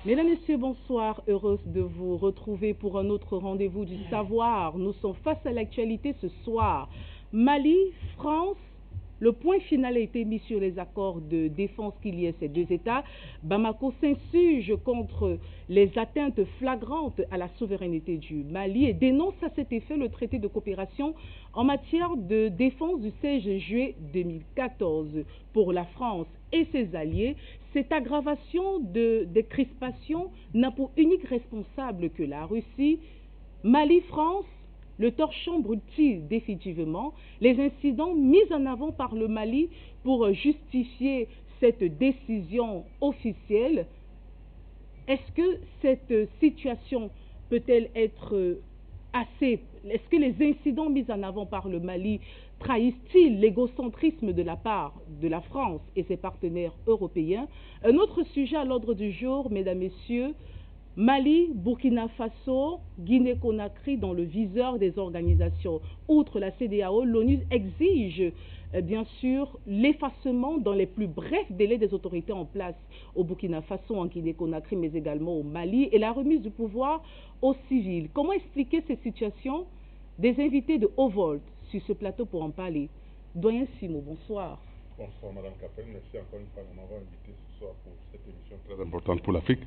Mesdames, Messieurs, bonsoir. Heureuse de vous retrouver pour un autre rendez-vous du savoir. Nous sommes face à l'actualité ce soir. Mali, France, le point final a été mis sur les accords de défense qu'il y ait ces deux États. Bamako s'insurge contre les atteintes flagrantes à la souveraineté du Mali et dénonce à cet effet le traité de coopération en matière de défense du 16 juillet 2014. Pour la France et ses alliés, cette aggravation des crispations n'a pour unique responsable que la Russie. Mali-France, le torchon brûle-t-il définitivement les incidents mis en avant par le Mali pour justifier cette décision officielle? Est-ce que cette situation peut-elle être assez... Est-ce que les incidents mis en avant par le Mali trahissent-ils l'égocentrisme de la part de la France et ses partenaires européens? Un autre sujet à l'ordre du jour, mesdames, messieurs, Mali, Burkina Faso, Guinée-Conakry dans le viseur des organisations. Outre la CEDEAO, l'ONU exige bien sûr l'effacement dans les plus brefs délais des autorités en place au Burkina Faso, en Guinée-Conakry, mais également au Mali, et la remise du pouvoir aux civils. Comment expliquer ces situations? Des invités de haut vol sur ce plateau pour en parler. Doyen Simo, bonsoir. Bonsoir Madame Capel, merci encore une fois de m'avoir invité ce soir pour cette émission très importante pour l'Afrique.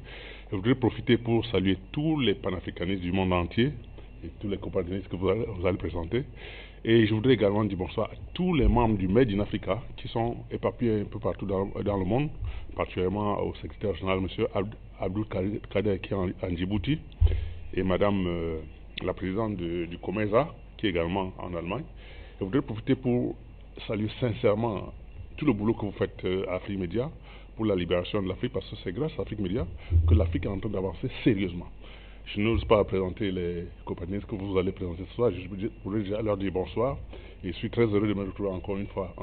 Je voudrais profiter pour saluer tous les panafricanistes du monde entier et tous les compatriotes que vous allez présenter. Et je voudrais également dire bonsoir à tous les membres du Made in Africa qui sont éparpillés un peu partout dans le monde, particulièrement au secrétaire général M. Abdul Kader qui est en Djibouti et Madame la présidente du COMESA qui est également en Allemagne. Je voudrais profiter pour saluer sincèrement tout le boulot que vous faites à Afrique Média pour la libération de l'Afrique, parce que c'est grâce à Afrique Média que l'Afrique est en train d'avancer sérieusement. Je n'ose pas présenter les compagnies que vous allez présenter ce soir, je voudrais déjà leur dire bonsoir et je suis très heureux de me retrouver encore une fois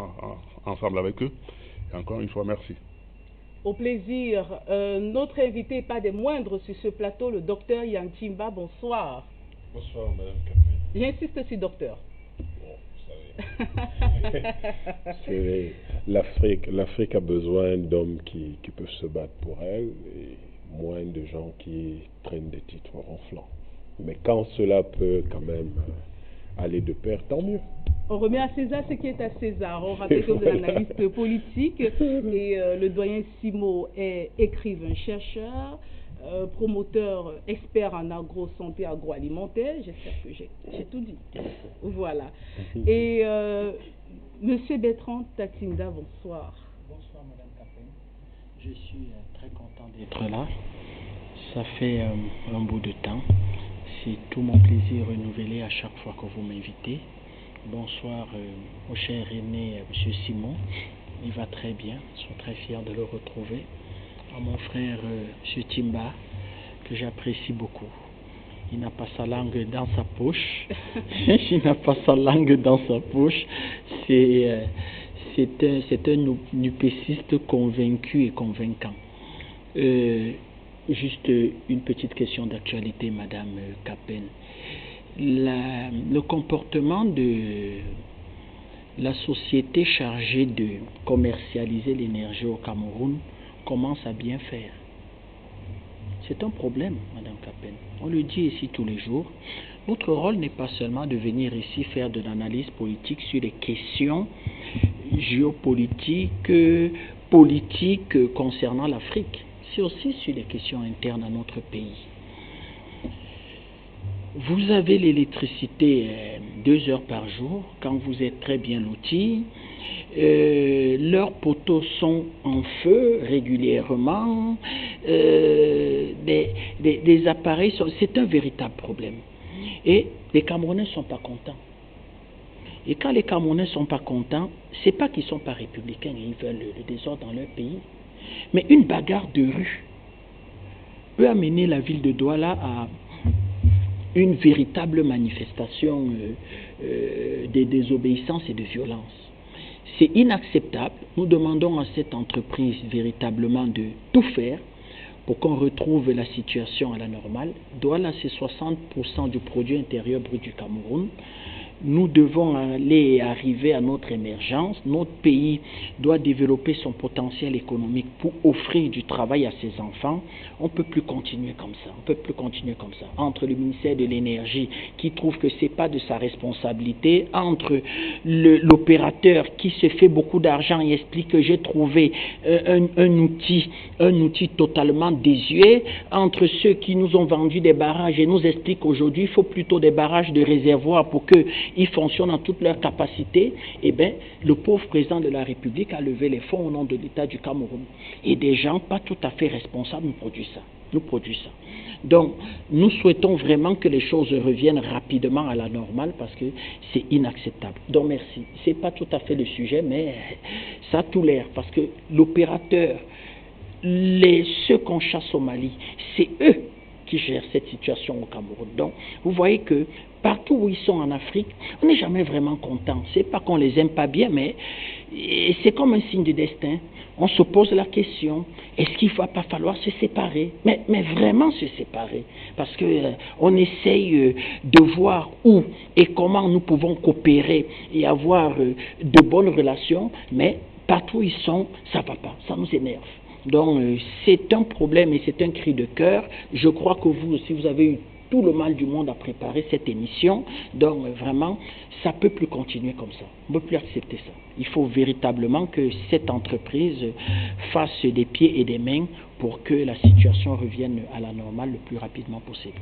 ensemble avec eux. Et encore une fois, merci. Au plaisir. Notre invité, pas des moindres sur ce plateau, le docteur Yantimba, bonsoir. Bonsoir Madame Capel. J'insiste aussi, docteur. L'Afrique a besoin d'hommes qui peuvent se battre pour elle et moins de gens qui traînent des titres ronflants. Mais quand cela peut quand même aller de pair, tant mieux. On remet à César ce qui est à César. On rappelle que vous êtes analyste politique et le doyen Simo est écrivain, chercheur, promoteur, expert en agro-santé agroalimentaire. J'espère que j'ai tout dit. Voilà. Et Monsieur Bertrand Tatinda, bonsoir. Bonsoir Madame Capel. Je suis très content d'être là. Ça fait un bout de temps. C'est tout mon plaisir renouvelé à chaque fois que vous m'invitez. Bonsoir au cher aîné Monsieur Simon. Il va très bien. Je suis très fier de le retrouver. À mon frère M. Timba, que j'apprécie beaucoup. Il n'a pas sa langue dans sa poche. Il n'a pas sa langue dans sa poche. C'est un nupéciste convaincu et convaincant. Juste une petite question d'actualité, Madame Capel. Le comportement de la société chargée de commercialiser l'énergie au Cameroun commence à bien faire. C'est un problème, Madame Capel. On le dit ici tous les jours. Notre rôle n'est pas seulement de venir ici faire de l'analyse politique sur les questions géopolitiques, politiques concernant l'Afrique. C'est aussi sur les questions internes à notre pays. Vous avez l'électricité 2 heures par jour quand vous êtes très bien loti. Leurs poteaux sont en feu régulièrement. Des appareils, c'est un véritable problème. Et les Camerounais ne sont pas contents. Et quand les Camerounais ne sont pas contents, ce n'est pas qu'ils ne sont pas républicains et ils veulent le désordre dans leur pays. Mais une bagarre de rue peut amener la ville de Douala à une véritable manifestation de désobéissance et de violence. C'est inacceptable. Nous demandons à cette entreprise véritablement de tout faire pour qu'on retrouve la situation à la normale. Douala, c'est 60% du produit intérieur brut du Cameroun. nous devons arriver à notre émergence. Notre pays doit développer son potentiel économique pour offrir du travail à ses enfants. On ne peut plus continuer comme ça. On peut plus continuer comme ça. Entre le ministère de l'Énergie qui trouve que ce n'est pas de sa responsabilité, entre l'opérateur qui se fait beaucoup d'argent et explique que j'ai trouvé un outil totalement désuet, entre ceux qui nous ont vendu des barrages et nous expliquent qu'aujourd'hui il faut plutôt des barrages de réservoirs pour qu'ils fonctionnent en toute leur capacité, eh bien, le pauvre président de la République a levé les fonds au nom de l'État du Cameroun. Et des gens pas tout à fait responsables nous produisent ça. Donc, nous souhaitons vraiment que les choses reviennent rapidement à la normale parce que c'est inacceptable. Donc, merci. Ce n'est pas tout à fait le sujet, mais ça a tout l'air parce que l'opérateur, ceux qu'on chasse au Mali, c'est eux qui gèrent cette situation au Cameroun. Donc, vous voyez que partout où ils sont en Afrique, on n'est jamais vraiment content. C'est pas qu'on les aime pas bien, mais c'est comme un signe du destin. On se pose la question, est-ce qu'il ne va pas falloir se séparer? Mais vraiment se séparer. Parce qu'on essaye de voir où et comment nous pouvons coopérer et avoir de bonnes relations, mais partout où ils sont, ça ne va pas, ça nous énerve. Donc c'est un problème et c'est un cri de cœur. Je crois que vous aussi, vous avez eu tout le mal du monde à préparer cette émission. Donc vraiment, ça ne peut plus continuer comme ça. On ne peut plus accepter ça. Il faut véritablement que cette entreprise fasse des pieds et des mains pour que la situation revienne à la normale le plus rapidement possible.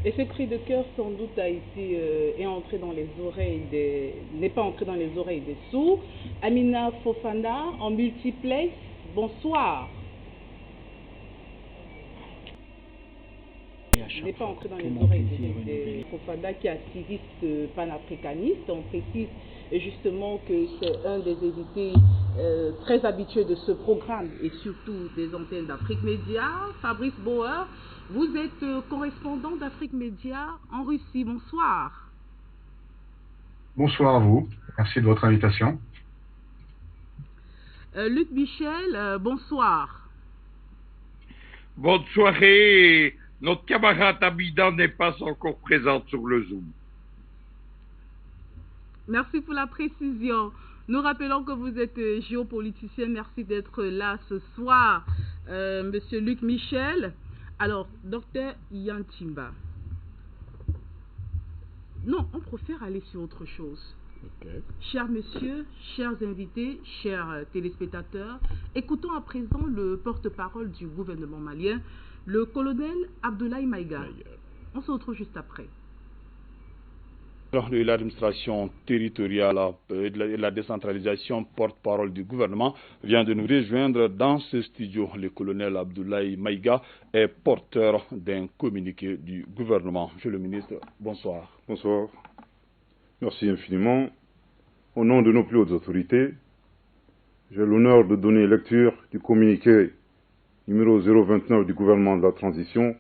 Et ce cri de cœur, sans doute, est entré dans les oreilles n'est pas entré dans les oreilles des sourds. Amina Fofana, en multiplex, bonsoir. N'est pas entré dans les oreilles de Fofana, qui est activiste panafricaniste. On précise justement que c'est un des invités très habitués de ce programme et surtout des antennes d'Afrique Média. Fabrice Bauer, vous êtes correspondant d'Afrique Média en Russie. Bonsoir. Bonsoir à vous. Merci de votre invitation. Luc Michel, bonsoir. Bonne soirée. Notre camarade Abida n'est pas encore présente sur le Zoom. Merci pour la précision. Nous rappelons que vous êtes géopoliticien. Merci d'être là ce soir, Monsieur Luc Michel. Alors, docteur Ian Timba. Non, on préfère aller sur autre chose. Okay. Chers messieurs, chers invités, chers téléspectateurs, écoutons à présent le porte-parole du gouvernement malien, le colonel Abdoulaye Maïga. On se retrouve juste après. De l'administration territoriale et de la décentralisation, porte-parole du gouvernement, vient de nous rejoindre dans ce studio. Le colonel Abdoulaye Maïga est porteur d'un communiqué du gouvernement. Monsieur le ministre, bonsoir. Bonsoir. Merci infiniment. Au nom de nos plus hautes autorités, j'ai l'honneur de donner lecture du communiqué numéro 029 du gouvernement de la transition,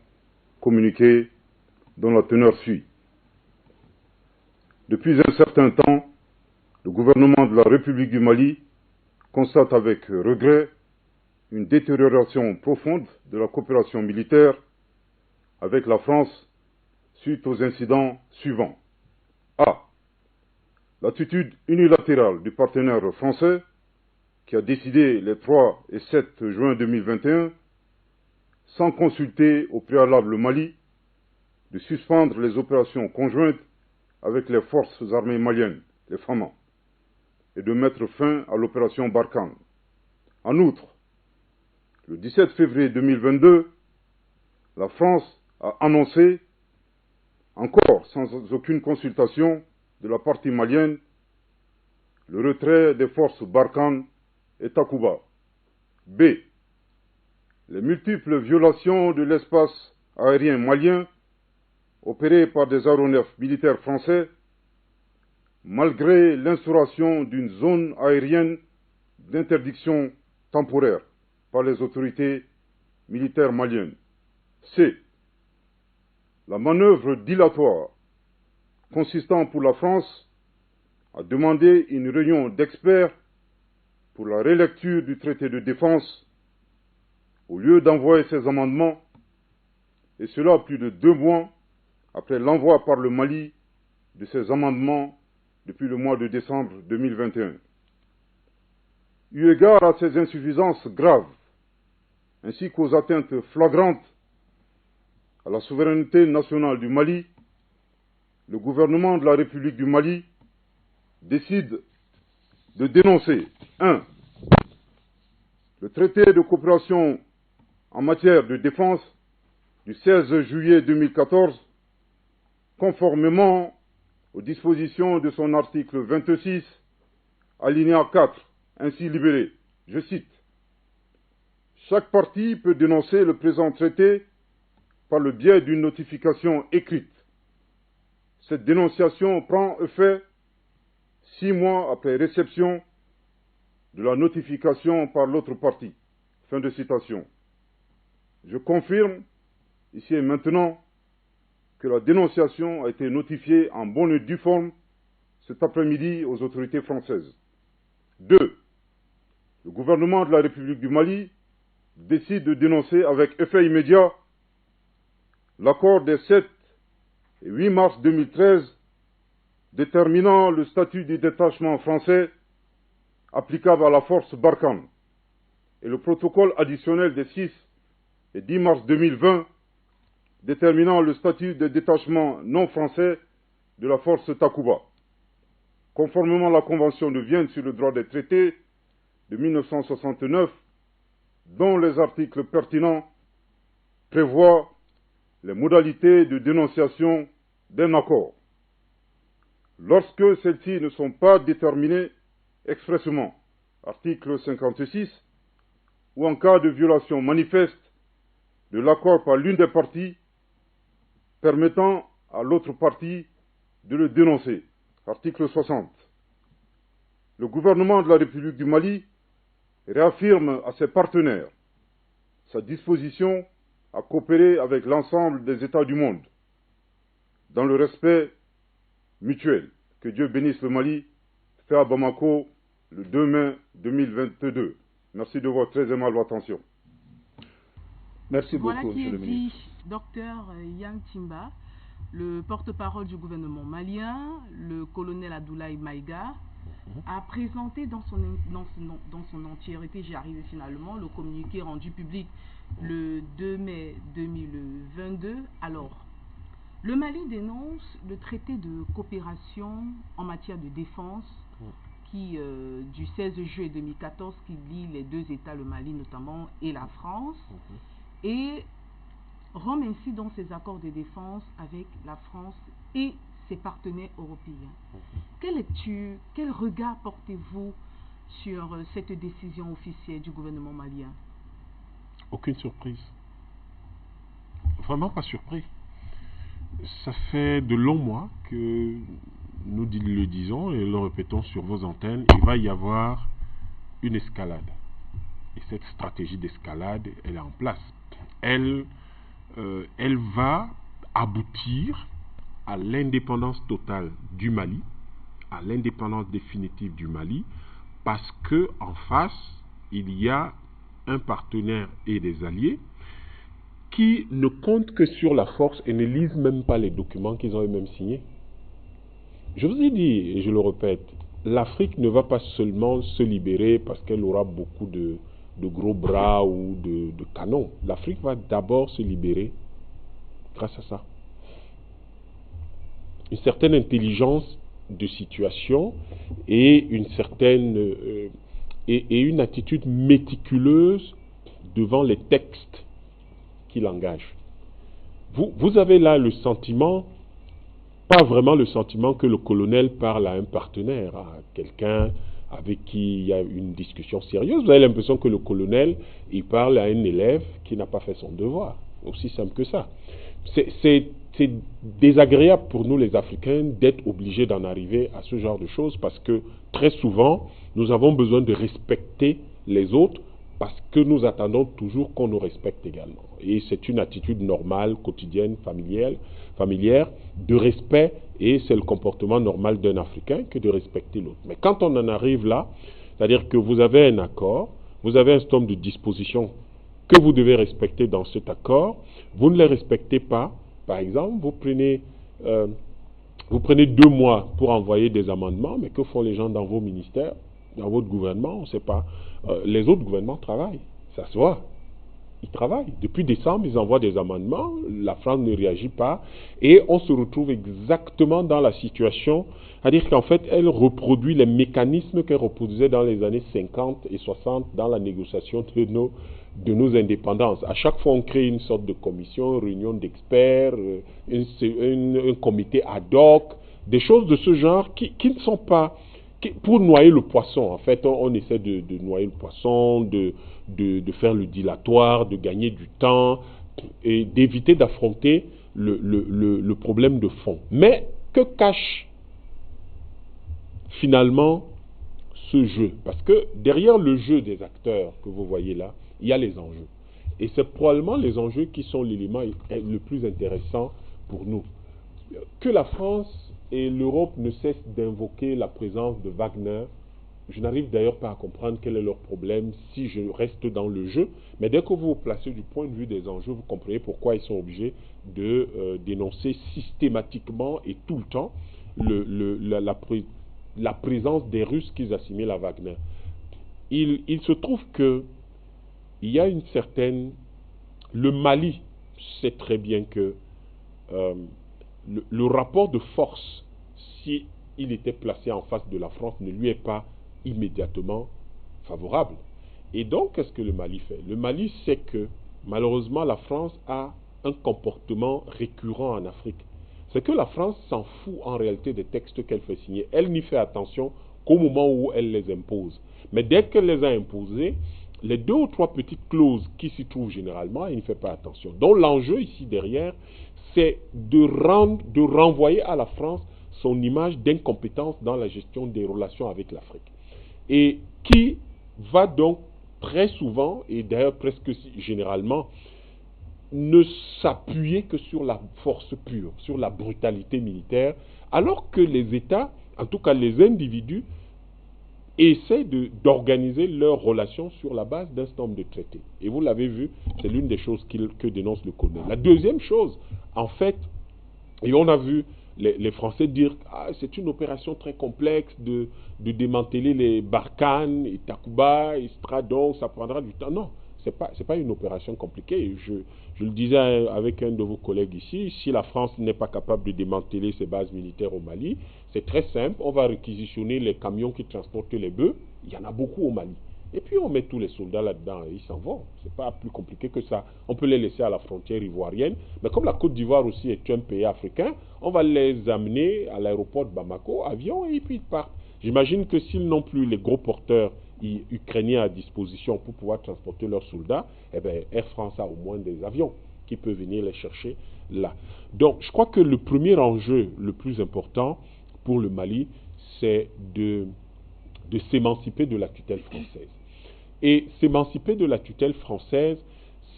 communiqué dont la teneur suit. Depuis un certain temps, le gouvernement de la République du Mali constate avec regret une détérioration profonde de la coopération militaire avec la France suite aux incidents suivants. A. L'attitude unilatérale du partenaire français qui a décidé les 3 et 7 juin 2021, sans consulter au préalable le Mali, de suspendre les opérations conjointes avec les forces armées maliennes, les FAMA, et de mettre fin à l'opération Barkhane. En outre, le 17 février 2022, la France a annoncé, encore sans aucune consultation de la partie malienne, le retrait des forces Barkhane et Takuba. B. Les multiples violations de l'espace aérien malien opérées par des aéronefs militaires français, malgré l'instauration d'une zone aérienne d'interdiction temporaire par les autorités militaires maliennes. C. La manœuvre dilatoire consistant pour la France à demander une réunion d'experts pour la relecture du traité de défense au lieu d'envoyer ces amendements, et cela plus de 2 mois après l'envoi par le Mali de ces amendements depuis le mois de décembre 2021. Eu égard à ces insuffisances graves, ainsi qu'aux atteintes flagrantes à la souveraineté nationale du Mali, le gouvernement de la République du Mali décide de dénoncer 1. Le traité de coopération en matière de défense du 16 juillet 2014, conformément aux dispositions de son article 26, alinéa 4, ainsi libellé. Je cite. Chaque partie peut dénoncer le présent traité par le biais d'une notification écrite. Cette dénonciation prend effet 6 mois après réception de la notification par l'autre partie. Fin de citation. Je confirme, ici et maintenant, que la dénonciation a été notifiée en bonne et due forme cet après-midi aux autorités françaises. 2. Le gouvernement de la République du Mali décide de dénoncer avec effet immédiat l'accord des 7 et 8 mars 2013 déterminant le statut du détachement français applicable à la force Barkhane et le protocole additionnel des 6 et 10 mars 2020 déterminant le statut de détachement non français de la force Takuba. Conformément à la Convention de Vienne sur le droit des traités de 1969, dont les articles pertinents prévoient les modalités de dénonciation d'un accord. Lorsque celles-ci ne sont pas déterminées expressément, article 56, ou en cas de violation manifeste de l'accord par l'une des parties, permettant à l'autre partie de le dénoncer, article 60. Le gouvernement de la République du Mali réaffirme à ses partenaires sa disposition à coopérer avec l'ensemble des États du monde, dans le respect mutuel. Que Dieu bénisse le Mali, fait à Bamako le 2 mai 2022. Merci de votre très aimable attention. Merci beaucoup, Voilà qui Monsieur est le ministre. dit Dr Yang Timba, le porte-parole du gouvernement malien, le colonel Abdoulaye Maïga, a présenté dans son entièreté, j'y arrive finalement, le communiqué rendu public le 2 mai 2022. Alors, le Mali dénonce le traité de coopération en matière de défense qui, du 16 juillet 2014 qui lie les deux États, le Mali notamment et la France, et rompt ainsi dans ses accords de défense avec la France et ses partenaires européens. Quelle lecture, quel regard portez-vous sur cette décision officielle du gouvernement malien? Aucune surprise. Vraiment pas surpris. Ça fait de longs mois que nous le disons et le répétons sur vos antennes, il va y avoir une escalade. Et cette stratégie d'escalade, elle est en place. Elle va aboutir à l'indépendance totale du Mali, à l'indépendance définitive du Mali, parce que en face, il y a un partenaire et des alliés qui ne comptent que sur la force et ne lisent même pas les documents qu'ils ont eux-mêmes signés. Je vous ai dit, et je le répète, l'Afrique ne va pas seulement se libérer parce qu'elle aura beaucoup de gros bras ou de canons. L'Afrique va d'abord se libérer grâce à ça. Une certaine intelligence de situation et une certaine et une attitude méticuleuse devant les textes qui l'engagent. Vous avez là le sentiment, pas vraiment le sentiment que le colonel parle à un partenaire, à quelqu'un avec qui il y a une discussion sérieuse. Vous avez l'impression que le colonel, il parle à un élève qui n'a pas fait son devoir. Aussi simple que ça. C'est désagréable pour nous les Africains d'être obligés d'en arriver à ce genre de choses parce que très souvent, nous avons besoin de respecter les autres parce que nous attendons toujours qu'on nous respecte également. Et c'est une attitude normale, quotidienne, familière, de respect, et c'est le comportement normal d'un Africain que de respecter l'autre. Mais quand on en arrive là, c'est-à-dire que vous avez un accord, vous avez un certain nombre de dispositions que vous devez respecter dans cet accord, vous ne les respectez pas. Par exemple, vous prenez Vous prenez 2 mois pour envoyer des amendements, mais que font les gens dans vos ministères, dans votre gouvernement? On ne sait pas. Les autres gouvernements travaillent, ça se voit. Ils travaillent. Depuis décembre, ils envoient des amendements, la France ne réagit pas, et on se retrouve exactement dans la situation, c'est-à-dire qu'en fait, elle reproduit les mécanismes qu'elle reproduisait dans les années 50 et 60 dans la négociation de nos indépendances. À chaque fois, on crée une sorte de commission, une réunion d'experts, un comité ad hoc, des choses de ce genre qui ne sont pas... pour noyer le poisson, en fait, on essaie de noyer le poisson, de faire le dilatoire, de gagner du temps et d'éviter d'affronter le problème de fond. Mais que cache finalement ce jeu? Parce que derrière le jeu des acteurs que vous voyez là, il y a les enjeux. Et c'est probablement les enjeux qui sont l'élément le plus intéressant pour nous. Que la France et l'Europe ne cessent d'invoquer la présence de Wagner, je n'arrive d'ailleurs pas à comprendre quel est leur problème si je reste dans le jeu, mais dès que vous vous placez du point de vue des enjeux, vous comprenez pourquoi ils sont obligés de dénoncer systématiquement et tout le temps la présence des Russes qu'ils assimilent à Wagner. Il se trouve que il y a une certaine... Le Mali sait très bien que le rapport de force, si il était placé en face de la France, ne lui est pas immédiatement favorable. Et donc, qu'est-ce que le Mali fait? Le Mali sait que, malheureusement, la France a un comportement récurrent en Afrique. C'est que la France s'en fout en réalité des textes qu'elle fait signer. Elle n'y fait attention qu'au moment où elle les impose. Mais dès qu'elle les a imposés, les 2 ou 3 petites clauses qui s'y trouvent généralement, elle n'y fait pas attention. Donc l'enjeu ici derrière, c'est de renvoyer à la France son image d'incompétence dans la gestion des relations avec l'Afrique. Et qui va donc très souvent, et d'ailleurs presque généralement, ne s'appuyer que sur la force pure, sur la brutalité militaire, alors que les États, en tout cas les individus, essaient d'organiser leurs relations sur la base d'un certain nombre de traités. Et vous l'avez vu, c'est l'une des choses que dénonce le colonel. La deuxième chose, en fait, et on a vu les Français dire c'est une opération très complexe de démanteler les Barkhane, et Takuba, et Stradon, ça prendra du temps. Non, c'est pas une opération compliquée. Je le disais avec un de vos collègues ici, si la France n'est pas capable de démanteler ses bases militaires au Mali, c'est très simple, on va réquisitionner les camions qui transportent les bœufs, il y en a beaucoup au Mali. Et puis on met tous les soldats là-dedans et ils s'en vont. C'est pas plus compliqué que ça. On peut les laisser à la frontière ivoirienne, mais comme la Côte d'Ivoire aussi est un pays africain, on va les amener à l'aéroport de Bamako, avion, et puis ils partent. J'imagine que s'ils n'ont plus les gros porteurs ukrainiens à disposition pour pouvoir transporter leurs soldats, eh bien, Air France a au moins des avions qui peuvent venir les chercher là. Donc, je crois que le premier enjeu le plus important pour le Mali, c'est de s'émanciper de la tutelle française. Et s'émanciper de la tutelle française,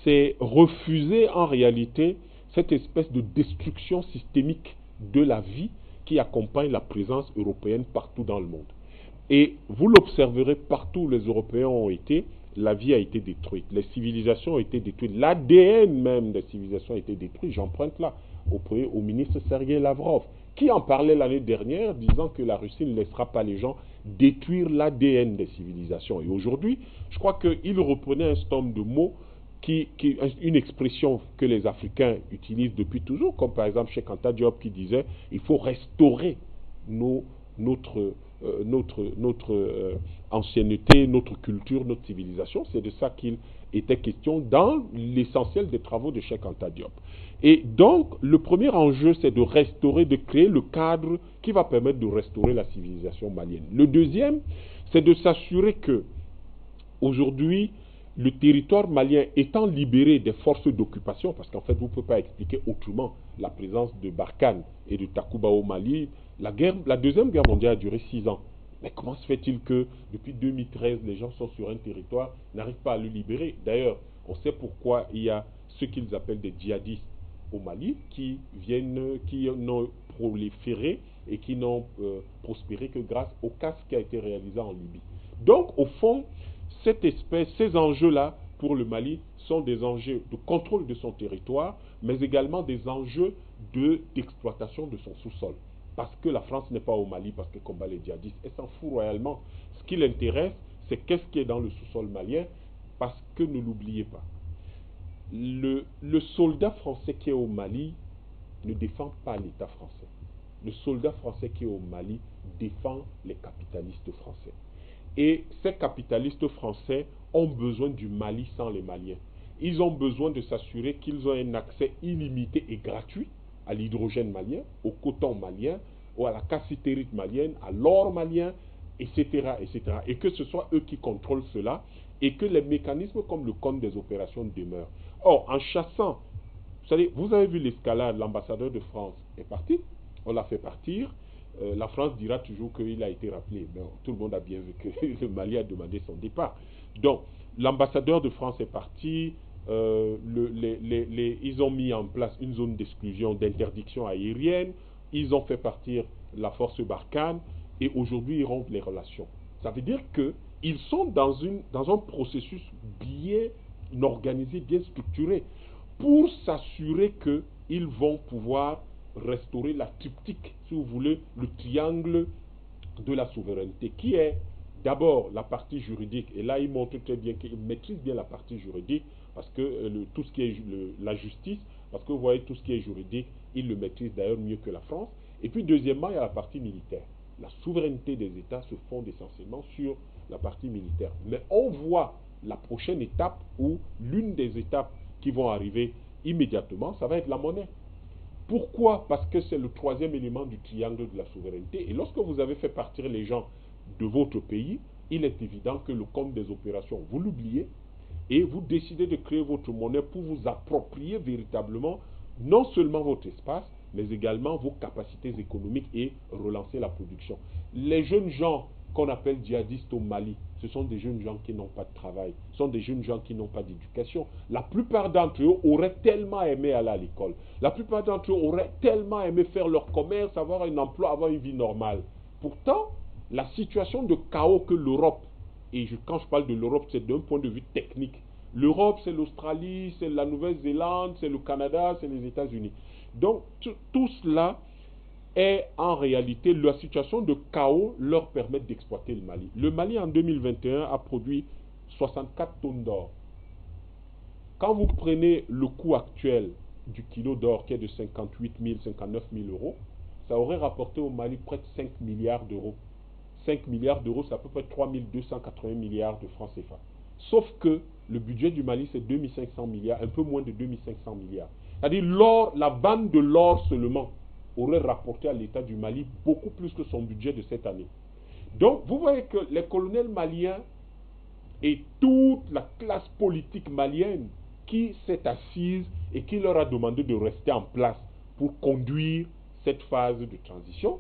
c'est refuser en réalité cette espèce de destruction systémique de la vie qui accompagne la présence européenne partout dans le monde. Et vous l'observerez partout où les Européens ont été, la vie a été détruite, les civilisations ont été détruites, l'ADN même des civilisations a été détruit. J'emprunte là au ministre Sergei Lavrov, qui en parlait l'année dernière, disant que la Russie ne laissera pas les gens détruire l'ADN des civilisations. Et aujourd'hui, je crois qu'il reprenait un certain nombre de mots, une expression que les Africains utilisent depuis toujours, comme par exemple Cheikh Anta Diop qui disait « il faut restaurer notre ancienneté, notre culture, notre civilisation ». C'est de ça qu'il était question dans l'essentiel des travaux de Cheikh Anta Diop. Et donc, le premier enjeu, c'est de restaurer, de créer le cadre qui va permettre de restaurer la civilisation malienne. Le deuxième, c'est de s'assurer que, aujourd'hui, le territoire malien étant libéré des forces d'occupation, parce qu'en fait, vous ne pouvez pas expliquer autrement la présence de Barkhane et de Takuba au Mali. La Deuxième Guerre mondiale a duré 6 ans. Mais comment se fait-il que, depuis 2013, les gens sont sur un territoire, n'arrivent pas à le libérer? D'ailleurs, on sait pourquoi il y a ce qu'ils appellent des djihadistes au Mali qui n'ont proliféré et qui n'ont prospéré que grâce au casse qui a été réalisé en Libye. Donc, au fond, ces enjeux-là, pour le Mali, sont des enjeux de contrôle de son territoire, mais également des enjeux d'exploitation de son sous-sol. parce que la France n'est pas au Mali, parce qu'elle combat les djihadistes. Elle s'en fout royalement. Ce qui l'intéresse, c'est qu'est-ce qui est dans le sous-sol malien, parce que ne l'oubliez pas, le soldat français qui est au Mali ne défend pas l'État français. Le soldat français qui est au Mali défend les capitalistes français. Et ces capitalistes français ont besoin du Mali sans les Maliens. Ils ont besoin de s'assurer qu'ils ont un accès illimité et gratuit à l'hydrogène malien, au coton malien, ou à la cassitérite malienne, à l'or malien, etc., etc. Et que ce soit eux qui contrôlent cela, et que les mécanismes comme le compte des opérations demeurent. Or, en chassant, vous avez vu l'escalade, l'ambassadeur de France est parti, on l'a fait partir. La France dira toujours qu'il a été rappelé. Mais tout le monde a bien vu que le Mali a demandé son départ. Donc, l'ambassadeur de France est parti. Ils ont mis en place une zone d'exclusion, d'interdiction aérienne. Ils ont fait partir la force Barkhane. Et aujourd'hui, ils rompent les relations. Ça veut dire qu'ils sont dans un processus bien organisé, bien structuré, pour s'assurer qu'ils vont pouvoir restaurer la triptyque, si vous voulez, le triangle de la souveraineté, qui est d'abord la partie juridique. Et là, il montre très bien qu'il maîtrise bien la partie juridique, parce que tout ce qui est la justice, parce que vous voyez, tout ce qui est juridique, il le maîtrise d'ailleurs mieux que la France. Et puis, deuxièmement, il y a la partie militaire. La souveraineté des États se fonde essentiellement sur la partie militaire. Mais on voit la prochaine étape, ou l'une des étapes qui vont arriver immédiatement, ça va être la monnaie. Pourquoi? Parce que c'est le troisième élément du triangle de la souveraineté. Et lorsque vous avez fait partir les gens de votre pays, il est évident que le compte des opérations, vous l'oubliez, et vous décidez de créer votre monnaie pour vous approprier véritablement non seulement votre espace, mais également vos capacités économiques et relancer la production. Les jeunes gens qu'on appelle djihadistes au Mali, ce sont des jeunes gens qui n'ont pas de travail, ce sont des jeunes gens qui n'ont pas d'éducation. La plupart d'entre eux auraient tellement aimé aller à l'école. La plupart d'entre eux auraient tellement aimé faire leur commerce, avoir un emploi, avoir une vie normale. Pourtant, la situation de chaos que l'Europe, et quand je parle de l'Europe, c'est d'un point de vue technique. L'Europe, c'est l'Australie, c'est la Nouvelle-Zélande, c'est le Canada, c'est les États-Unis. Donc, tout cela est en réalité, la situation de chaos leur permet d'exploiter le Mali. Le Mali, en 2021, a produit 64 tonnes d'or. Quand vous prenez le coût actuel du kilo d'or, qui est de 58 000, 59 000 euros, ça aurait rapporté au Mali près de 5 milliards d'euros. 5 milliards d'euros, c'est à peu près 3 280 milliards de francs CFA. Sauf que le budget du Mali, c'est 2500 milliards, un peu moins de 2500 milliards. C'est-à-dire, la vente de l'or seulement aurait rapporté à l'État du Mali beaucoup plus que son budget de cette année. Donc, vous voyez que les colonels maliens et toute la classe politique malienne qui s'est assise et qui leur a demandé de rester en place pour conduire cette phase de transition,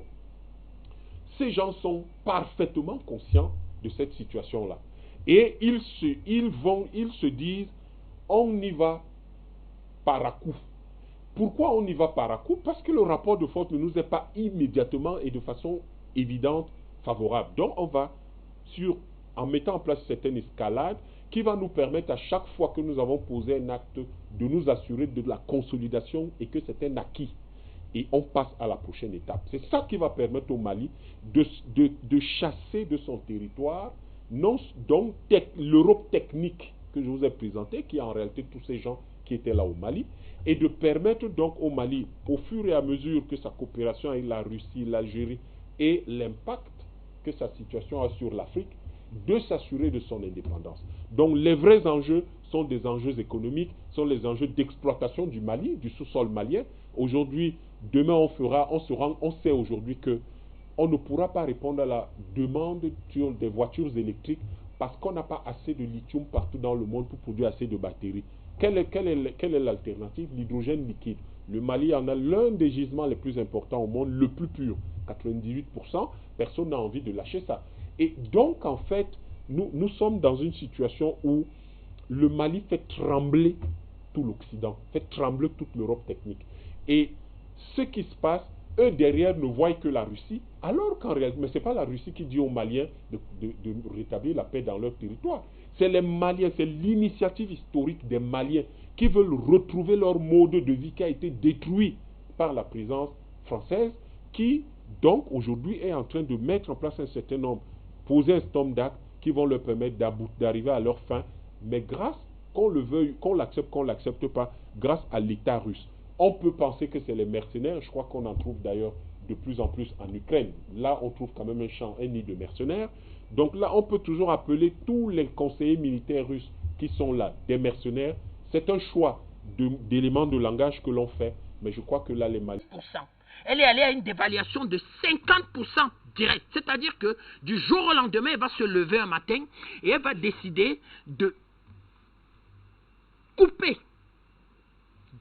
ces gens sont parfaitement conscients de cette situation-là. Et ils se disent, on y va par à coup. Pourquoi on y va par à coup? Parce que le rapport de force ne nous est pas immédiatement et de façon évidente favorable. Donc on va, en mettant en place certaines escalades, qui va nous permettre à chaque fois que nous avons posé un acte de nous assurer de la consolidation et que c'est un acquis. Et on passe à la prochaine étape. C'est ça qui va permettre au Mali de chasser de son territoire donc l'Europe technique que je vous ai présentée, qui est en réalité tous ces gens qui étaient là au Mali, et de permettre donc au Mali, au fur et à mesure que sa coopération avec la Russie, l'Algérie et l'impact que sa situation a sur l'Afrique, de s'assurer de son indépendance. Donc les vrais enjeux sont des enjeux économiques, sont les enjeux d'exploitation du Mali, du sous-sol malien. Aujourd'hui, demain on sait aujourd'hui que on ne pourra pas répondre à la demande sur des voitures électriques parce qu'on n'a pas assez de lithium partout dans le monde pour produire assez de batteries. Quelle est l'alternative? L'hydrogène liquide. Le Mali en a l'un des gisements les plus importants au monde, le plus pur, 98%. Personne n'a envie de lâcher ça. Et donc, en fait, nous sommes dans une situation où le Mali fait trembler tout l'Occident, fait trembler toute l'Europe technique. Et ce qui se passe, eux derrière ne voient que la Russie, alors qu'en réalité, mais ce n'est pas la Russie qui dit aux Maliens de rétablir la paix dans leur territoire. C'est les Maliens, c'est l'initiative historique des Maliens qui veulent retrouver leur mode de vie qui a été détruit par la présence française, qui Donc aujourd'hui est en train de mettre en place un certain nombre, poser un certain nombre d'actes qui vont leur permettre d'arriver à leur fin, mais grâce, qu'on le veuille, qu'on l'accepte pas, grâce à l'État russe. On peut penser que c'est les mercenaires, je crois qu'on en trouve d'ailleurs de plus en plus en Ukraine. Là, on trouve quand même un nid de mercenaires. Donc là, on peut toujours appeler tous les conseillers militaires russes qui sont là des mercenaires. C'est un choix d'éléments de langage que l'on fait, mais je crois que là, les Maliens... Elle est allée à une dévaluation de 50% direct. C'est-à-dire que du jour au lendemain, elle va se lever un matin et elle va décider de couper,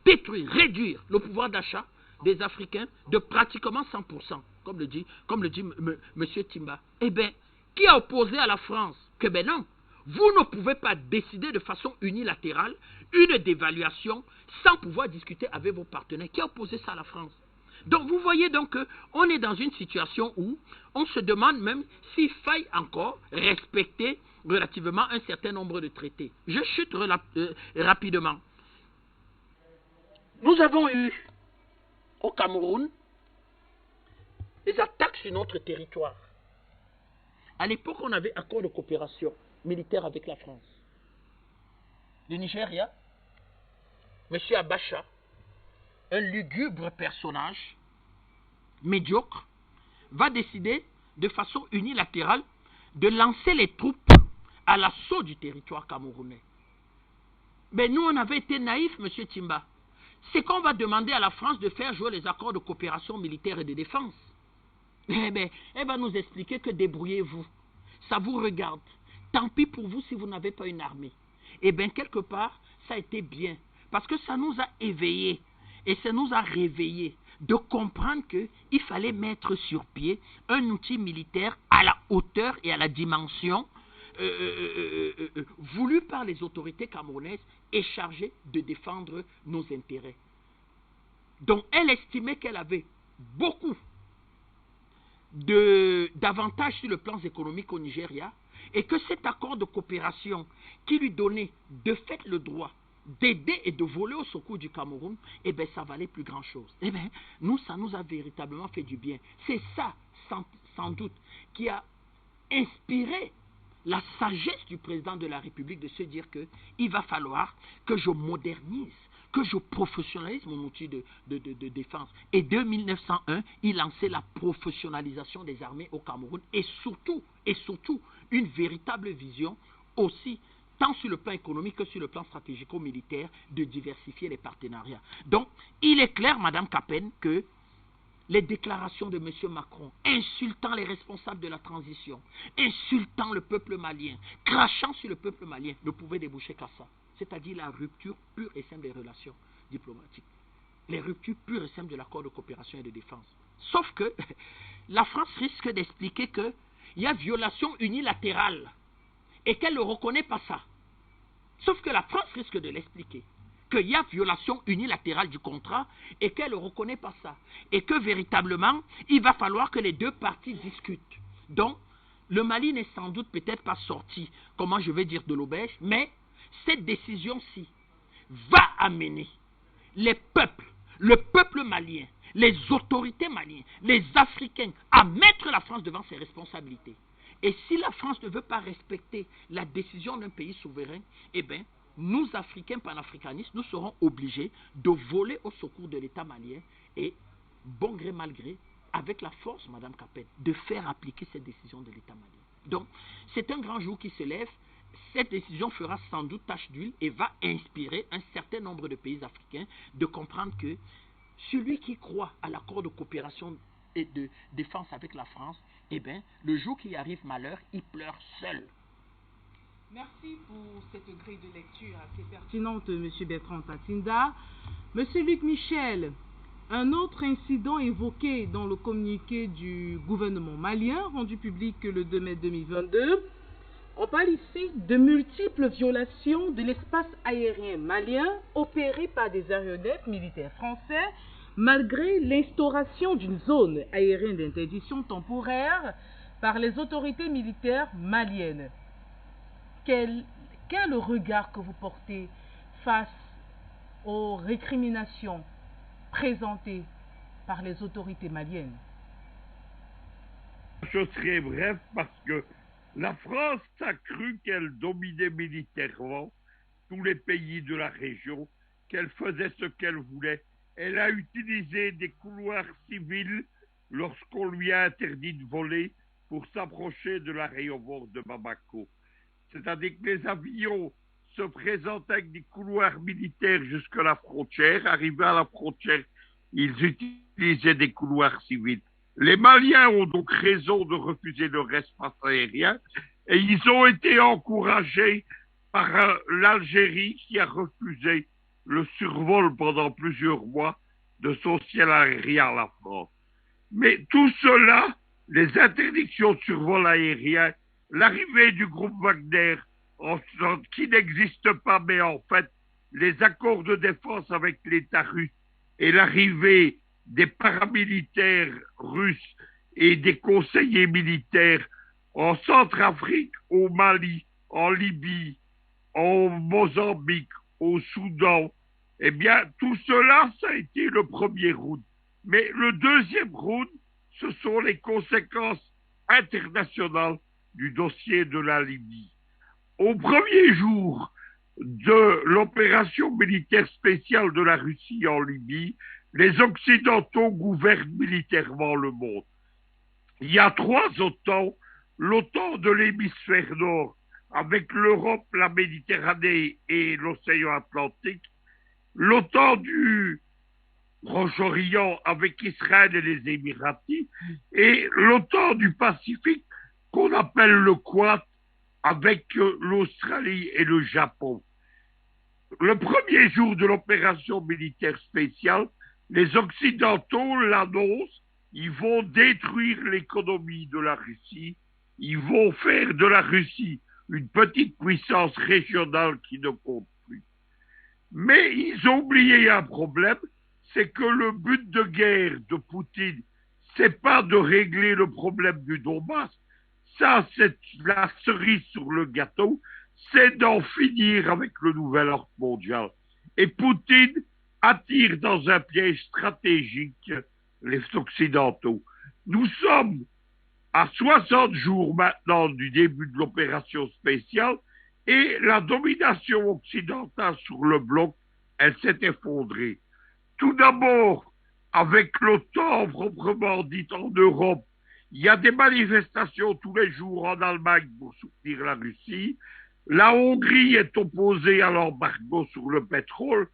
détruire, réduire le pouvoir d'achat des Africains de pratiquement 100%, comme le dit M. Timba. Eh bien, qui a opposé à la France que ben non, vous ne pouvez pas décider de façon unilatérale une dévaluation sans pouvoir discuter avec vos partenaires. Qui a opposé ça à la France? Donc vous voyez donc qu'on est dans une situation où on se demande même s'il faille encore respecter relativement un certain nombre de traités. Je chute rapidement. Nous avons eu au Cameroun des attaques sur notre territoire. À l'époque, on avait accord de coopération militaire avec la France. Le Nigeria, M. Abacha, un lugubre personnage, médiocre, va décider de façon unilatérale de lancer les troupes à l'assaut du territoire camerounais. Mais nous, on avait été naïfs, M. Timba. C'est qu'on va demander à la France de faire jouer les accords de coopération militaire et de défense. Eh bien, elle va nous expliquer que débrouillez-vous. Ça vous regarde. Tant pis pour vous si vous n'avez pas une armée. Eh bien, quelque part, ça a été bien. Parce que ça nous a éveillés. Et ça nous a réveillés de comprendre qu'il fallait mettre sur pied un outil militaire à la hauteur et à la dimension voulu par les autorités camerounaises et chargé de défendre nos intérêts. Donc elle estimait qu'elle avait beaucoup d'avantages sur le plan économique au Nigeria et que cet accord de coopération qui lui donnait de fait le droit d'aider et de voler au secours du Cameroun, eh bien, ça valait plus grand chose. Eh bien, nous, ça nous a véritablement fait du bien. C'est ça, sans doute, qui a inspiré la sagesse du président de la République de se dire qu'il va falloir que je modernise, que je professionnalise mon outil de défense. Et dès 1901, il lançait la professionnalisation des armées au Cameroun et surtout une véritable vision aussi tant sur le plan économique que sur le plan stratégico-militaire, de diversifier les partenariats. Donc, il est clair, Madame Capen, que les déclarations de M. Macron, insultant les responsables de la transition, insultant le peuple malien, crachant sur le peuple malien, ne pouvaient déboucher qu'à ça. C'est-à-dire la rupture pure et simple des relations diplomatiques. Les ruptures pures et simples de l'accord de coopération et de défense. Sauf que la France risque d'expliquer qu'il y a violation unilatérale et qu'elle ne reconnaît pas ça. Sauf que la France risque de l'expliquer, qu'il y a violation unilatérale du contrat et qu'elle ne reconnaît pas ça. Et que véritablement, il va falloir que les deux parties discutent. Donc, le Mali n'est sans doute peut-être pas sorti, comment je vais dire, de l'auberge, mais cette décision-ci va amener les peuples, le peuple malien, les autorités maliennes, les Africains à mettre la France devant ses responsabilités. Et si la France ne veut pas respecter la décision d'un pays souverain, eh bien, nous, Africains panafricanistes, nous serons obligés de voler au secours de l'État malien et, bon gré mal gré, avec la force, Madame Capet, de faire appliquer cette décision de l'État malien. Donc, c'est un grand jour qui se lève. Cette décision fera sans doute tache d'huile et va inspirer un certain nombre de pays africains de comprendre que celui qui croit à l'accord de coopération et de défense avec la France, eh bien, le jour qu'il arrive malheur, il pleure seul. Merci pour cette grille de lecture assez pertinente, M. Bertrand Tatinda. M. Luc Michel, un autre incident évoqué dans le communiqué du gouvernement malien, rendu public le 2 mai 2022, on parle ici de multiples violations de l'espace aérien malien opérées par des aéronefs militaires français, malgré l'instauration d'une zone aérienne d'interdiction temporaire par les autorités militaires maliennes. Quel est le regard que vous portez face aux récriminations présentées par les autorités maliennes? je serai bref parce que la France a cru qu'elle dominait militairement tous les pays de la région, qu'elle faisait ce qu'elle voulait. Elle a utilisé des couloirs civils lorsqu'on lui a interdit de voler pour s'approcher de l'aéroport de Bamako. C'est-à-dire que les avions se présentaient avec des couloirs militaires jusqu'à la frontière. Arrivés à la frontière, ils utilisaient des couloirs civils. Les Maliens ont donc raison de refuser leur espace aérien et ils ont été encouragés par l'Algérie qui a refusé le survol pendant plusieurs mois de son ciel aérien à la France. Mais tout cela, les interdictions de survol aérien, l'arrivée du groupe Wagner, qui n'existe pas, mais en fait, les accords de défense avec l'État russe et l'arrivée des paramilitaires russes et des conseillers militaires en Centrafrique, au Mali, en Libye, en Mozambique, au Soudan, eh bien, tout cela, ça a été le premier round. Mais le deuxième round, ce sont les conséquences internationales du dossier de la Libye. Au premier jour de l'opération militaire spéciale de la Russie en Libye, les Occidentaux gouvernent militairement le monde. Il y a 3 OTAN, l'OTAN de l'hémisphère nord, avec l'Europe, la Méditerranée et l'océan Atlantique, l'OTAN du Proche-Orient avec Israël et les Émiratis, et l'OTAN du Pacifique qu'on appelle le Quad avec l'Australie et le Japon. Le premier jour de l'opération militaire spéciale, les Occidentaux l'annoncent, ils vont détruire l'économie de la Russie, ils vont faire de la Russie une petite puissance régionale qui ne compte plus. Mais ils ont oublié un problème, c'est que le but de guerre de Poutine, c'est pas de régler le problème du Donbass, ça c'est la cerise sur le gâteau, c'est d'en finir avec le nouvel ordre mondial. Et Poutine attire dans un piège stratégique les Occidentaux. Nous sommes à 60 jours maintenant du début de l'opération spéciale et la domination occidentale sur le bloc, elle s'est effondrée. Tout d'abord, avec l'OTAN proprement dit en Europe, il y a des manifestations tous les jours en Allemagne pour soutenir la Russie. La Hongrie est opposée à l'embargo sur le pétrole.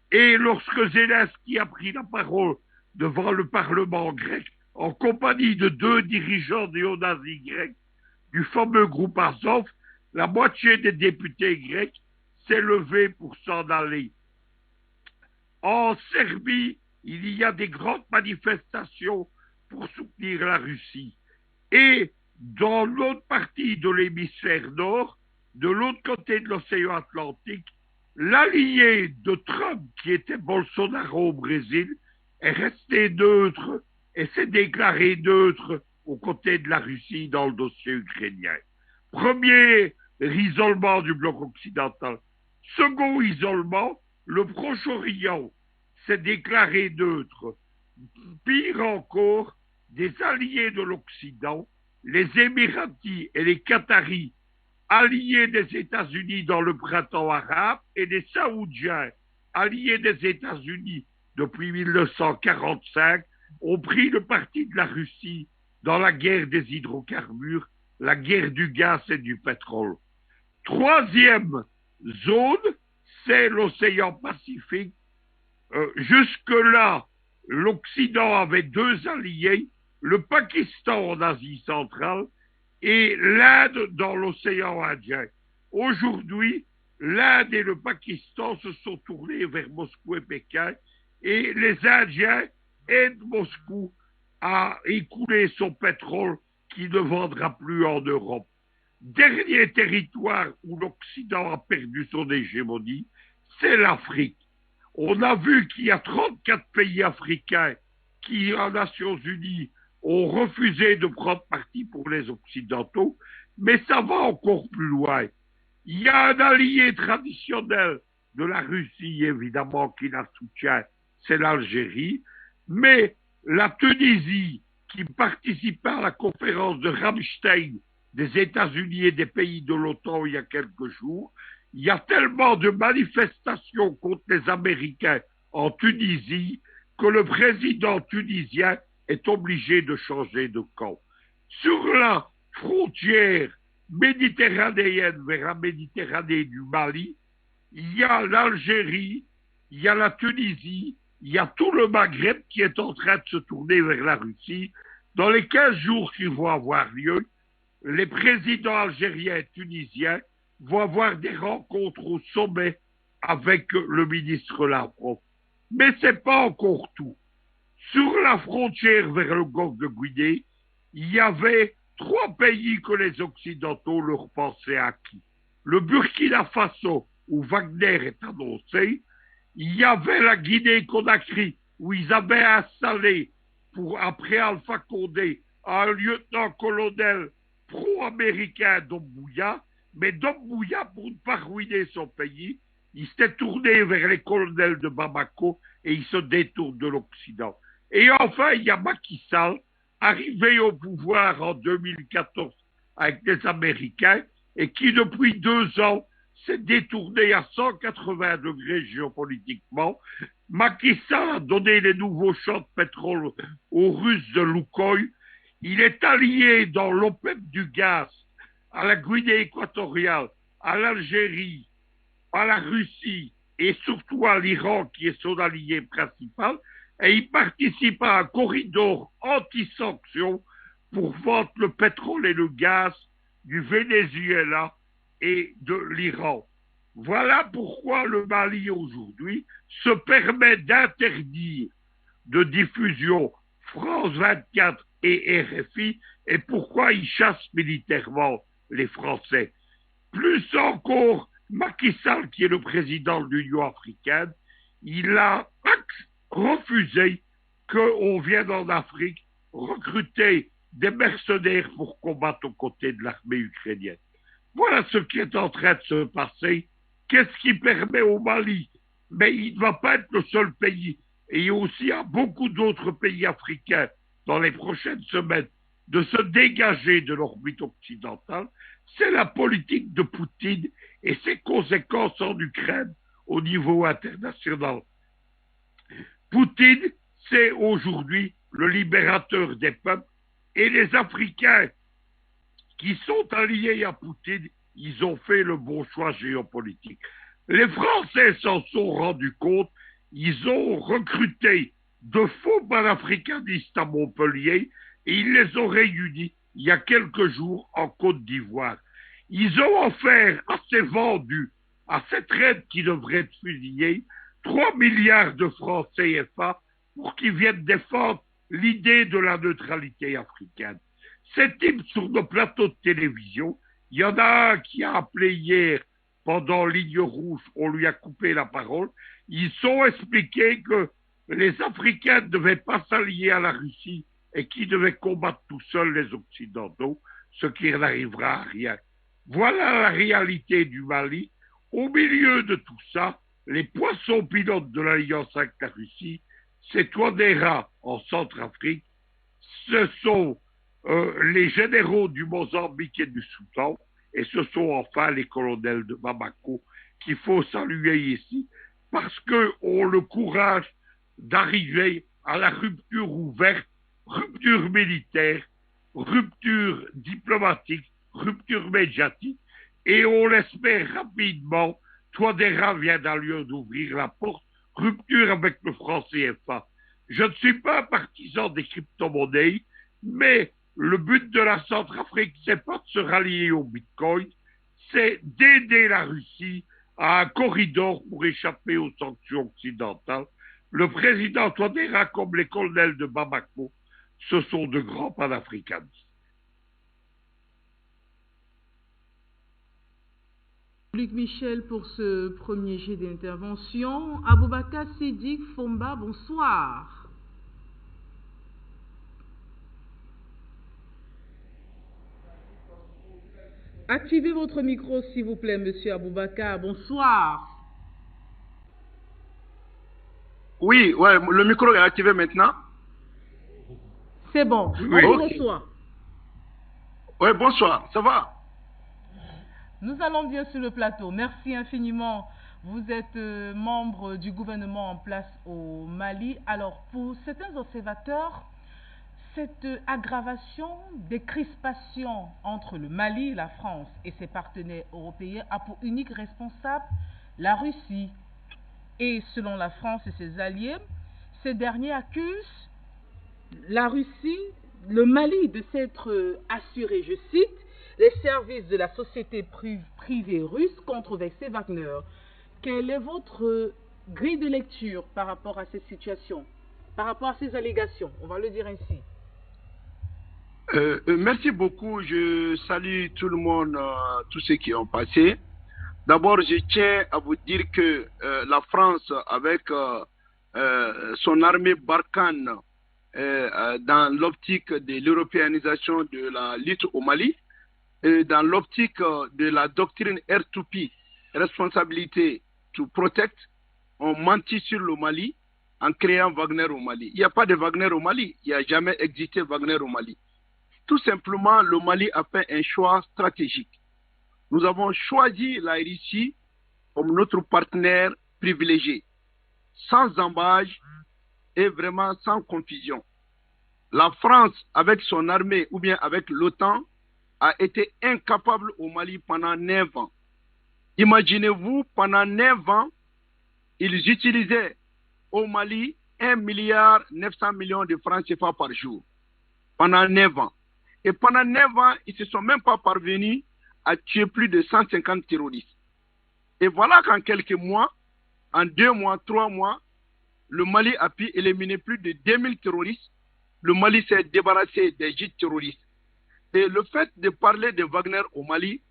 Et lorsque Zelensky a pris la parole devant le Parlement grec, en compagnie de 2 dirigeants néo-nazis grecs du fameux groupe Azov, la moitié des députés grecs s'est levée pour s'en aller. En Serbie, il y a des grandes manifestations pour soutenir la Russie. Et dans l'autre partie de l'hémisphère nord, de l'autre côté de l'océan Atlantique, l'allié de Trump, qui était Bolsonaro au Brésil, est resté neutre et s'est déclaré neutre aux côtés de la Russie dans le dossier ukrainien. Premier isolement du bloc occidental. Second isolement, le Proche-Orient s'est déclaré neutre. Pire encore, des alliés de l'Occident, les Émiratis et les Qataris, alliés des États-Unis dans le printemps arabe, et des Saoudiens, alliés des États-Unis depuis 1945, ont pris le parti de la Russie dans la guerre des hydrocarbures, la guerre du gaz et du pétrole. Troisième zone, c'est l'océan Pacifique. Jusque-là, l'Occident avait 2 alliés, le Pakistan en Asie centrale et l'Inde dans l'océan Indien. Aujourd'hui, l'Inde et le Pakistan se sont tournés vers Moscou et Pékin et les Indiens aident Moscou à écouler son pétrole qui ne vendra plus en Europe. Dernier territoire où l'Occident a perdu son hégémonie, c'est l'Afrique. On a vu qu'il y a 34 pays africains qui, en Nations Unies, ont refusé de prendre parti pour les Occidentaux, mais ça va encore plus loin. Il y a un allié traditionnel de la Russie, évidemment, qui la soutient, c'est l'Algérie, mais la Tunisie qui participait à la conférence de Ramstein des États-Unis et des pays de l'OTAN il y a quelques jours. Il y a tellement de manifestations contre les Américains en Tunisie que le président tunisien est obligé de changer de camp. Sur la frontière méditerranéenne vers la Méditerranée du Mali, il y a l'Algérie, il y a la Tunisie, il y a tout le Maghreb qui est en train de se tourner vers la Russie. Dans les 15 jours qui vont avoir lieu, les présidents algériens et tunisiens vont avoir des rencontres au sommet avec le ministre Lavrov. Mais ce n'est pas encore tout. Sur la frontière vers le golfe de Guinée, il y avait 3 pays que les Occidentaux leur pensaient acquis. Le Burkina Faso, où Wagner est annoncé. Il y avait la Guinée-Conakry, où ils avaient installé, après Alpha Condé, un lieutenant-colonel pro-américain Doumbouya. Mais Doumbouya, pour ne pas ruiner son pays, il s'était tourné vers les colonels de Bamako et il se détourne de l'Occident. Et enfin, il y a Macky Sall, arrivé au pouvoir en 2014 avec les Américains et qui, depuis 2 ans, s'est détourné à 180 degrés géopolitiquement. Macky Sall a donné les nouveaux champs de pétrole aux Russes de Lukoil. Il est allié dans l'OPEP du gaz à la Guinée équatoriale, à l'Algérie, à la Russie et surtout à l'Iran qui est son allié principal. Et il participe à un corridor anti-sanctions pour vendre le pétrole et le gaz du Venezuela et de l'Iran. Voilà pourquoi le Mali aujourd'hui se permet d'interdire de diffusion France 24 et RFI et pourquoi il chasse militairement les Français. Plus encore, Macky Sall, qui est le président de l'Union africaine, il a refusé qu'on vienne en Afrique recruter des mercenaires pour combattre aux côtés de l'armée ukrainienne. Voilà ce qui est en train de se passer. Qu'est-ce qui permet au Mali? Mais il ne va pas être le seul pays. Et il y a aussi beaucoup d'autres pays africains dans les prochaines semaines de se dégager de l'orbite occidentale. C'est la politique de Poutine et ses conséquences en Ukraine au niveau international. Poutine, c'est aujourd'hui le libérateur des peuples et les Africains qui sont alliés à Poutine, ils ont fait le bon choix géopolitique. Les Français s'en sont rendus compte, ils ont recruté de faux panafricanistes à Montpellier et ils les ont réunis il y a quelques jours en Côte d'Ivoire. Ils ont offert à ces vendus, à cette reine qui devrait être fusillée, 3 milliards de francs CFA pour qu'ils viennent défendre l'idée de la neutralité africaine. Ces types sur nos plateaux de télévision, il y en a un qui a appelé hier pendant Ligne Rouge, on lui a coupé la parole, ils ont expliqué que les Africains ne devaient pas s'allier à la Russie et qu'ils devaient combattre tout seuls les Occidentaux, ce qui n'arrivera à rien. Voilà la réalité du Mali. Au milieu de tout ça, les poissons pilotes de l'alliance avec la Russie, c'est Touadéra en Centrafrique, ce sont les généraux du Mozambique et du Soudan, et ce sont enfin les colonels de Bamako qu'il faut saluer ici, parce qu'ils ont le courage d'arriver à la rupture ouverte, rupture militaire, rupture diplomatique, rupture médiatique, et on l'espère rapidement. Touadéra vient d'ailleurs d'ouvrir la porte, rupture avec le franc CFA. Je ne suis pas un partisan des crypto-monnaies, mais le but de la Centrafrique, c'est pas de se rallier au Bitcoin, c'est d'aider la Russie à un corridor pour échapper aux sanctions occidentales. Le président Touadéra, comme les colonels de Bamako, ce sont de grands panafricanistes. Luc Michel pour ce premier jet d'intervention. Aboubakar Siddiq Fomba, bonsoir. Activez votre micro, s'il vous plaît, monsieur Aboubakar. Bonsoir. Oui, ouais, le micro est activé maintenant. C'est bon. Oui. On vous reçoit. Oui, bonsoir, ça va? Nous allons bien sur le plateau. Merci infiniment. Vous êtes membre du gouvernement en place au Mali. Alors, pour certains observateurs, cette aggravation des crispations entre le Mali, la France et ses partenaires européens a pour unique responsable la Russie. Et selon la France et ses alliés, ces derniers accusent la Russie, le Mali de s'être assuré, je cite, les services de la société privée russe controversée Wagner. Quelle est votre grille de lecture par rapport à cette situation, par rapport à ces allégations, on va le dire ainsi? Merci beaucoup. Je salue tout le monde, tous ceux qui ont passé. D'abord, je tiens à vous dire que la France, avec son armée Barkhane, dans l'optique de l'européanisation de la lutte au Mali, et dans l'optique de la doctrine R2P, responsabilité to protect, ont menti sur le Mali en créant Wagner au Mali. Il n'y a pas de Wagner au Mali. Il n'y a jamais existé Wagner au Mali. Tout simplement, le Mali a fait un choix stratégique. Nous avons choisi la Russie comme notre partenaire privilégié, sans embâche et vraiment sans confusion. La France, avec son armée ou bien avec l'OTAN, a été incapable au Mali pendant 9 ans. Imaginez-vous, pendant 9 ans, ils utilisaient au Mali 1,9 milliard de francs CFA par jour. Pendant 9 ans. Et pendant 9 ans, ils ne se sont même pas parvenus à tuer plus de 150 terroristes. Et voilà qu'en quelques mois, en 2 mois, 3 mois, le Mali a pu éliminer plus de 2000 terroristes. Le Mali s'est débarrassé des gîtes terroristes. Et le fait de parler de Wagner au Mali,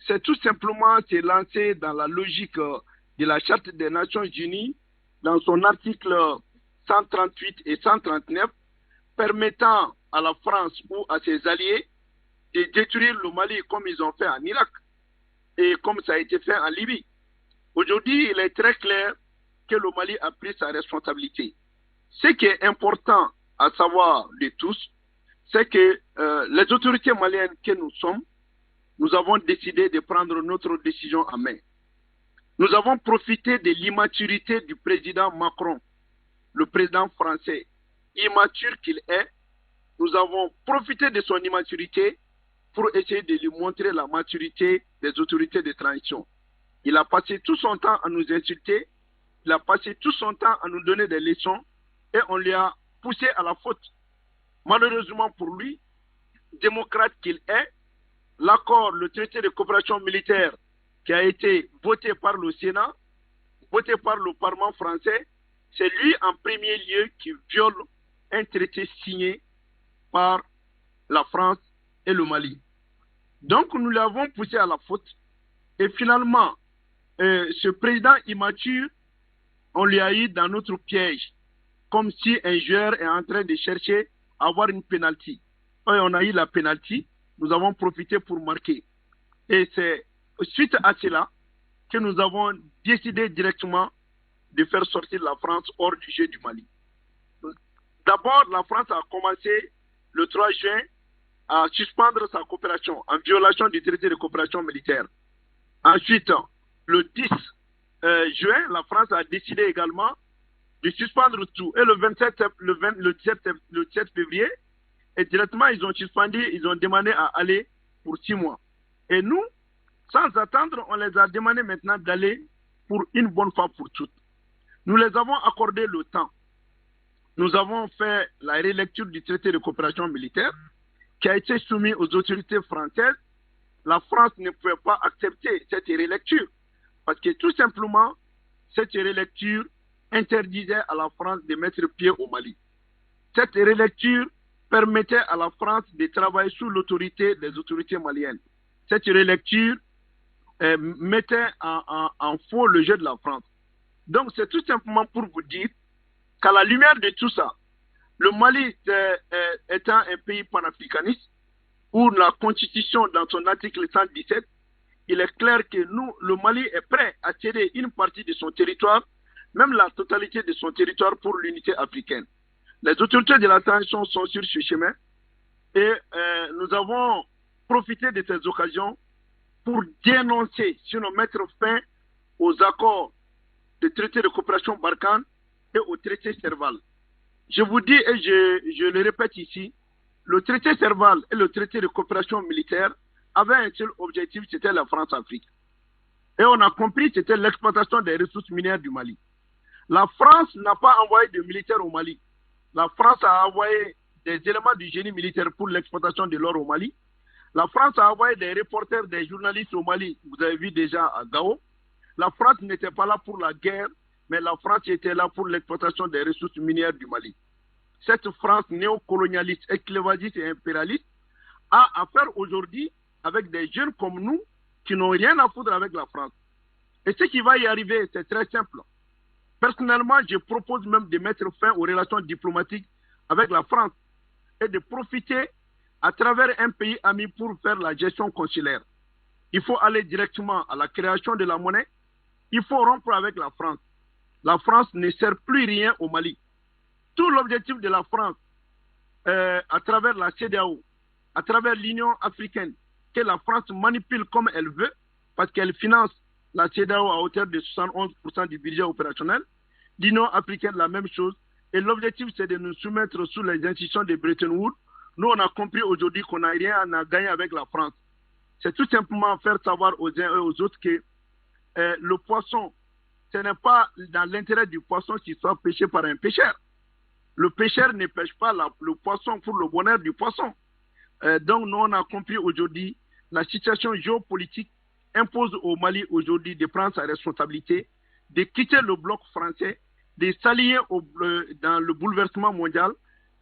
c'est tout simplement se lancer dans la logique de la Charte des Nations Unies, dans son article 138 et 139, permettant à la France ou à ses alliés de détruire le Mali comme ils ont fait en Irak et comme ça a été fait en Libye. Aujourd'hui, il est très clair que le Mali a pris sa responsabilité. Ce qui est important à savoir de tous, c'est que les autorités maliennes que nous sommes, nous avons décidé de prendre notre décision en main. Nous avons profité de l'immaturité du président Macron, le président français, immature qu'il est. Nous avons profité de son immaturité pour essayer de lui montrer la maturité des autorités de transition. Il a passé tout son temps à nous insulter, il a passé tout son temps à nous donner des leçons et on lui a poussé à la faute. Malheureusement pour lui, démocrate qu'il est, l'accord, le traité de coopération militaire qui a été voté par le Sénat, voté par le Parlement français, c'est lui en premier lieu qui viole un traité signé par la France et le Mali. Donc nous l'avons poussé à la faute et finalement, ce président immature, on lui a eu dans notre piège, comme si un joueur est en train de chercher à avoir une pénalty. Et on a eu la pénalty, nous avons profité pour marquer. Et c'est suite à cela que nous avons décidé directement de faire sortir la France hors du jeu du Mali. D'abord, la France a commencé le 3 juin à suspendre sa coopération en violation du traité de coopération militaire. Ensuite, le 10 juin, la France a décidé également de suspendre tout. Et le 17 février, et directement, ils ont suspendu, ils ont demandé à aller pour 6 mois. Et nous, sans attendre, on les a demandé maintenant d'aller pour une bonne fois pour toutes. Nous les avons accordé le temps. Nous avons fait la relecture du traité de coopération militaire qui a été soumis aux autorités françaises. La France ne pouvait pas accepter cette relecture parce que tout simplement, cette relecture interdisait à la France de mettre pied au Mali. Cette relecture permettait à la France de travailler sous l'autorité des autorités maliennes. Cette relecture mettait en faux le jeu de la France. Donc c'est tout simplement pour vous dire qu'à la lumière de tout ça, le Mali étant un pays panafricaniste, où la Constitution, dans son article 117, il est clair que nous, le Mali est prêt à céder une partie de son territoire, même la totalité de son territoire pour l'unité africaine. Les autorités de la transition sont sur ce chemin et nous avons profité de ces occasions pour dénoncer, sinon mettre fin aux accords de traité de coopération Barkhane et au traité Serval. Je vous dis et je le répète ici, le traité Serval et le traité de coopération militaire avaient un seul objectif, c'était la France-Afrique. Et on a compris que c'était l'exploitation des ressources minières du Mali. La France n'a pas envoyé de militaires au Mali. La France a envoyé des éléments du génie militaire pour l'exploitation de l'or au Mali. La France a envoyé des reporters, des journalistes au Mali, vous avez vu déjà à Gao. La France n'était pas là pour la guerre, mais la France était là pour l'exploitation des ressources minières du Mali. Cette France néocolonialiste, esclavagiste et impérialiste a affaire aujourd'hui avec des jeunes comme nous qui n'ont rien à foutre avec la France. Et ce qui va y arriver, c'est très simple. Personnellement, je propose même de mettre fin aux relations diplomatiques avec la France et de profiter à travers un pays ami pour faire la gestion consulaire. Il faut aller directement à la création de la monnaie. Il faut rompre avec la France. La France ne sert plus rien au Mali. Tout l'objectif de la France, à travers la CEDEAO, à travers l'Union africaine, que la France manipule comme elle veut, parce qu'elle finance la CEDEAO à hauteur de 71% du budget opérationnel, l'Union africaine la même chose, et l'objectif c'est de nous soumettre sous les institutions de Bretton Woods. Nous on a compris aujourd'hui qu'on n'a rien à gagner avec la France. C'est tout simplement faire savoir aux uns et aux autres que le poisson, ce n'est pas dans l'intérêt du poisson qu'il soit pêché par un pêcheur. Le pêcheur ne pêche pas le poisson pour le bonheur du poisson. Donc nous on a compris aujourd'hui, la situation géopolitique impose au Mali aujourd'hui de prendre sa responsabilité, de quitter le bloc français, de s'allier dans le bouleversement mondial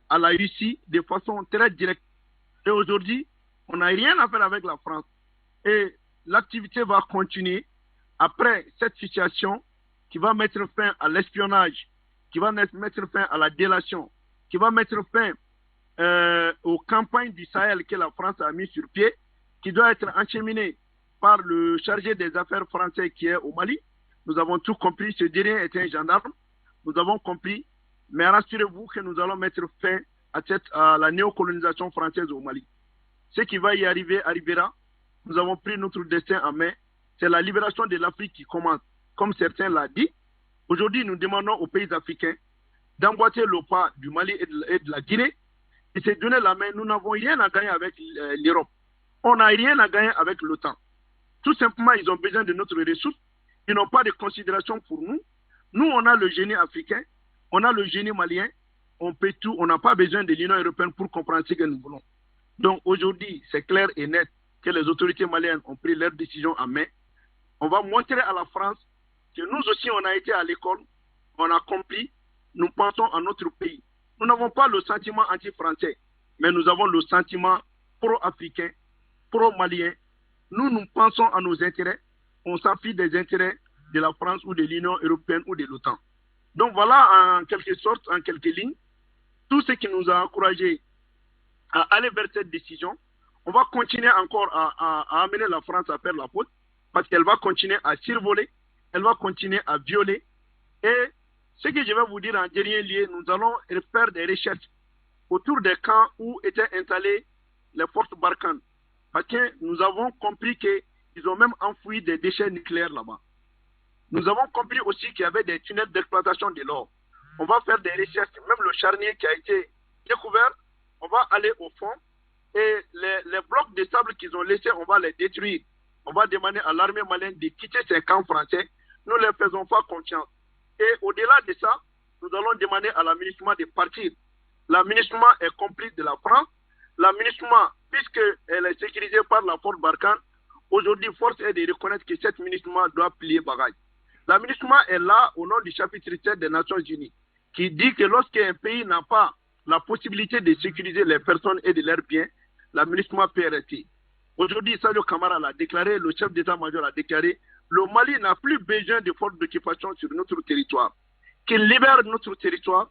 à la Russie de façon très directe. Et aujourd'hui, on n'a rien à faire avec la France. Et l'activité va continuer après cette situation qui va mettre fin à l'espionnage, qui va mettre fin à la délation, qui va mettre fin aux campagnes du Sahel que la France a mis sur pied, qui doit être acheminées par le chargé des affaires français qui est au Mali. Nous avons tout compris, ce dernier est un gendarme, nous avons compris, mais rassurez-vous que nous allons mettre fin à la néocolonisation française au Mali. Ce qui va y arriver, arrivera. Nous avons pris notre destin en main. C'est la libération de l'Afrique qui commence, comme certains l'ont dit. Aujourd'hui, nous demandons aux pays africains d'emboîter le pas du Mali et de la Guinée et se donner la main. Nous n'avons rien à gagner avec l'Europe. On n'a rien à gagner avec l'OTAN. Tout simplement, ils ont besoin de notre ressource. Ils n'ont pas de considération pour nous. Nous, on a le génie africain, on a le génie malien, on peut tout, on n'a pas besoin de l'Union européenne pour comprendre ce que nous voulons. Donc aujourd'hui, c'est clair et net que les autorités maliennes ont pris leur décision en main. On va montrer à la France que nous aussi, on a été à l'école, on a compris, nous pensons à notre pays. Nous n'avons pas le sentiment anti-français, mais nous avons le sentiment pro-africain, pro-malien. Nous pensons à nos intérêts, on s'en fiche des intérêts de la France ou de l'Union européenne ou de l'OTAN. Donc voilà en quelque sorte, en quelques lignes, tout ce qui nous a encouragés à aller vers cette décision. On va continuer encore à amener la France à faire la faute parce qu'elle va continuer à survoler, elle va continuer à violer. Et ce que je vais vous dire en dernier lieu, nous allons faire des recherches autour des camps où étaient installées les forces Barkhane. Parce que nous avons compris qu'ils ont même enfoui des déchets nucléaires là-bas. Nous avons compris aussi qu'il y avait des tunnels d'exploitation de l'or. On va faire des recherches, même le charnier qui a été découvert, on va aller au fond et les blocs de sable qu'ils ont laissés, on va les détruire. On va demander à l'armée malienne de quitter ces camps français. Nous ne leur faisons pas confiance. Et au-delà de ça, nous allons demander à l'administration de partir. L'administration est complice de la France. L'administration, puisqu'elle est sécurisée par la force Barkhane, aujourd'hui, force est de reconnaître que cette administration doit plier bagage. L'administration est là au nom du chapitre 7 des Nations Unies, qui dit que lorsqu'un pays n'a pas la possibilité de sécuriser les personnes et de leurs biens, l'administration peut arrêter. Aujourd'hui, Sadio Kamara l'a déclaré, le chef d'état-major l'a déclaré, le Mali n'a plus besoin de forces d'occupation sur notre territoire. Qu'il libère notre territoire.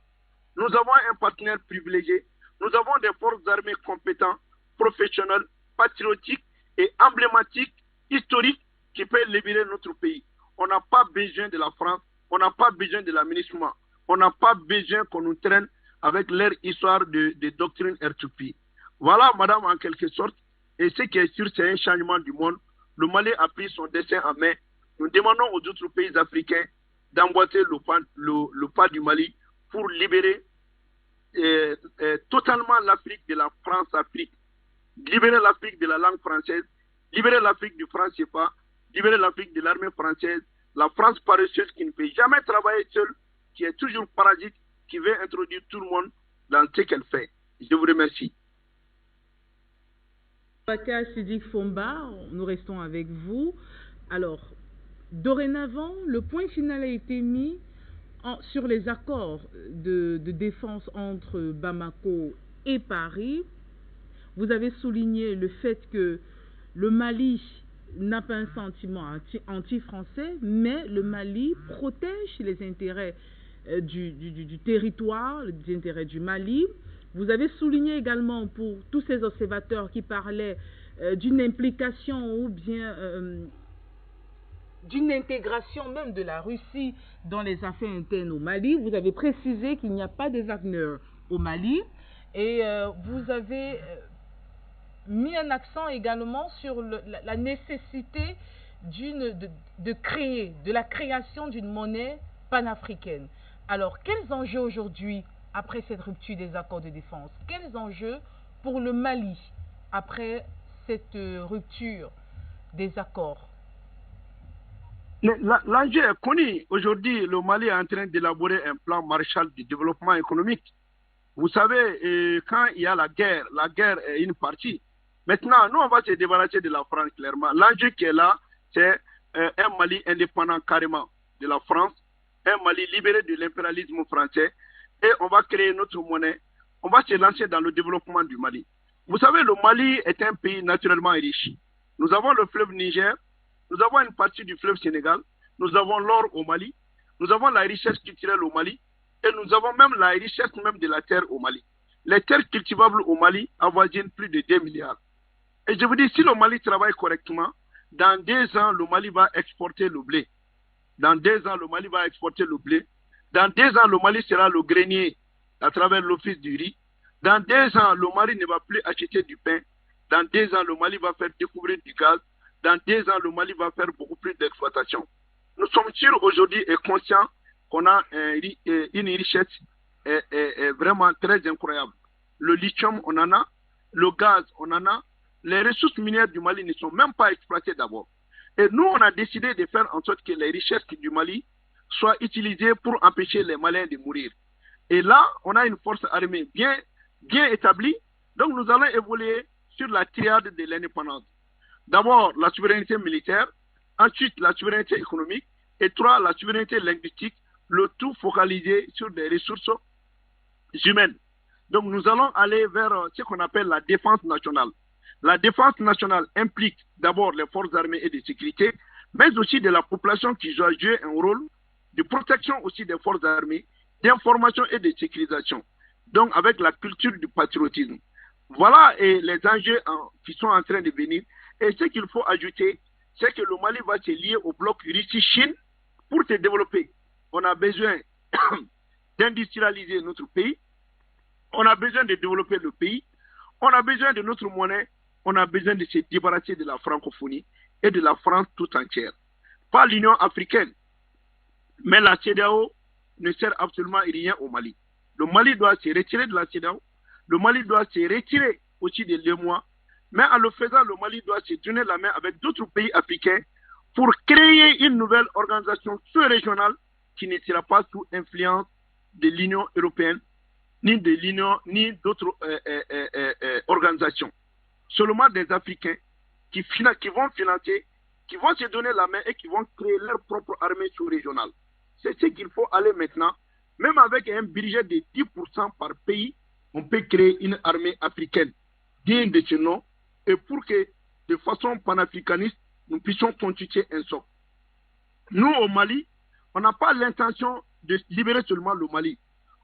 Nous avons un partenaire privilégié. Nous avons des forces armées compétentes, professionnelles, patriotiques et emblématiques, historiques, qui peuvent libérer notre pays. On n'a pas besoin de la France, on n'a pas besoin de l'administration, on n'a pas besoin qu'on nous traîne avec leur histoire de doctrine R2P. Voilà, madame, en quelque sorte. Et ce qui est sûr, c'est un changement du monde. Le Mali a pris son destin en main. Nous demandons aux autres pays africains d'emboîter le pas du Mali pour libérer totalement l'Afrique de la France-Afrique. Libérer l'Afrique de la langue française, libérer l'Afrique du franc CFA, libérer l'Afrique de l'armée française, la France paresseuse qui ne peut jamais travailler seule, qui est toujours parasite, qui veut introduire tout le monde dans ce qu'elle fait. Je vous remercie. Boubacar Sidiki Fomba, nous restons avec vous. Alors, dorénavant, le point final a été mis sur les accords de défense entre Bamako et Paris. Vous avez souligné le fait que le Mali n'a pas un sentiment anti-français, mais le Mali protège les intérêts du territoire, les intérêts du Mali. Vous avez souligné également pour tous ces observateurs qui parlaient d'une implication ou bien d'une intégration même de la Russie dans les affaires internes au Mali. Vous avez précisé qu'il n'y a pas de Wagner au Mali et vous avez mis un accent également sur la nécessité de la création d'une monnaie panafricaine. Alors, quels enjeux aujourd'hui, après cette rupture des accords de défense, quels enjeux pour le Mali après cette rupture des accords? L'enjeu est connu. Aujourd'hui, le Mali est en train d'élaborer un plan Marshall du développement économique. Vous savez, quand il y a la guerre est une partie. Maintenant, nous, on va se débarrasser de la France, clairement. L'enjeu qui est là, c'est un Mali indépendant carrément de la France, un Mali libéré de l'impérialisme français, et on va créer notre monnaie. On va se lancer dans le développement du Mali. Vous savez, le Mali est un pays naturellement enrichi. Nous avons le fleuve Niger, nous avons une partie du fleuve Sénégal, nous avons l'or au Mali, nous avons la richesse culturelle au Mali, et nous avons même la richesse même de la terre au Mali. Les terres cultivables au Mali avoisinent plus de 2 milliards. Et je vous dis, si le Mali travaille correctement, dans 2 ans, le Mali va exporter le blé. Dans 2 ans, le Mali va exporter le blé. Dans 2 ans, le Mali sera le grenier à travers l'office du riz. Dans 2 ans, le Mali ne va plus acheter du pain. Dans 2 ans, le Mali va faire découvrir du gaz. Dans 2 ans, le Mali va faire beaucoup plus d'exploitation. Nous sommes sûrs aujourd'hui et conscients qu'on a une richesse vraiment très incroyable. Le lithium, on en a. Le gaz, on en a. Les ressources minières du Mali ne sont même pas exploitées d'abord. Et nous, on a décidé de faire en sorte que les richesses du Mali soient utilisées pour empêcher les Maliens de mourir. Et là, on a une force armée bien établie. Donc, nous allons évoluer sur la triade de l'indépendance. D'abord, la souveraineté militaire, ensuite la souveraineté économique, et 3, la souveraineté linguistique, le tout focalisé sur des ressources humaines. Donc, nous allons aller vers ce qu'on appelle la défense nationale. La défense nationale implique d'abord les forces armées et de sécurité, mais aussi de la population qui doit jouer un rôle de protection aussi des forces armées, d'information et de sécurisation. Donc, avec la culture du patriotisme. Voilà et les enjeux qui sont en train de venir. Et ce qu'il faut ajouter, c'est que le Mali va se lier au bloc Russie-Chine pour se développer. On a besoin d'industrialiser notre pays. On a besoin de développer le pays. On a besoin de notre monnaie. On a besoin de se débarrasser de la francophonie et de la France tout entière. Pas l'Union africaine. Mais la CEDEAO ne sert absolument rien au Mali. Le Mali doit se retirer de la CEDEAO. Le Mali doit se retirer aussi de l'EMOA. Mais en le faisant, le Mali doit se donner la main avec d'autres pays africains pour créer une nouvelle organisation sous-régionale qui ne sera pas sous influence de l'Union européenne, ni de l'Union, ni d'autres organisations. Seulement des Africains qui vont financer, qui vont se donner la main et qui vont créer leur propre armée sous-régionale. C'est ce qu'il faut aller maintenant. Même avec un budget de 10% par pays, on peut créer une armée africaine digne de ce nom et pour que, de façon panafricaniste, nous puissions constituer un socle. Nous, au Mali, on n'a pas l'intention de libérer seulement le Mali.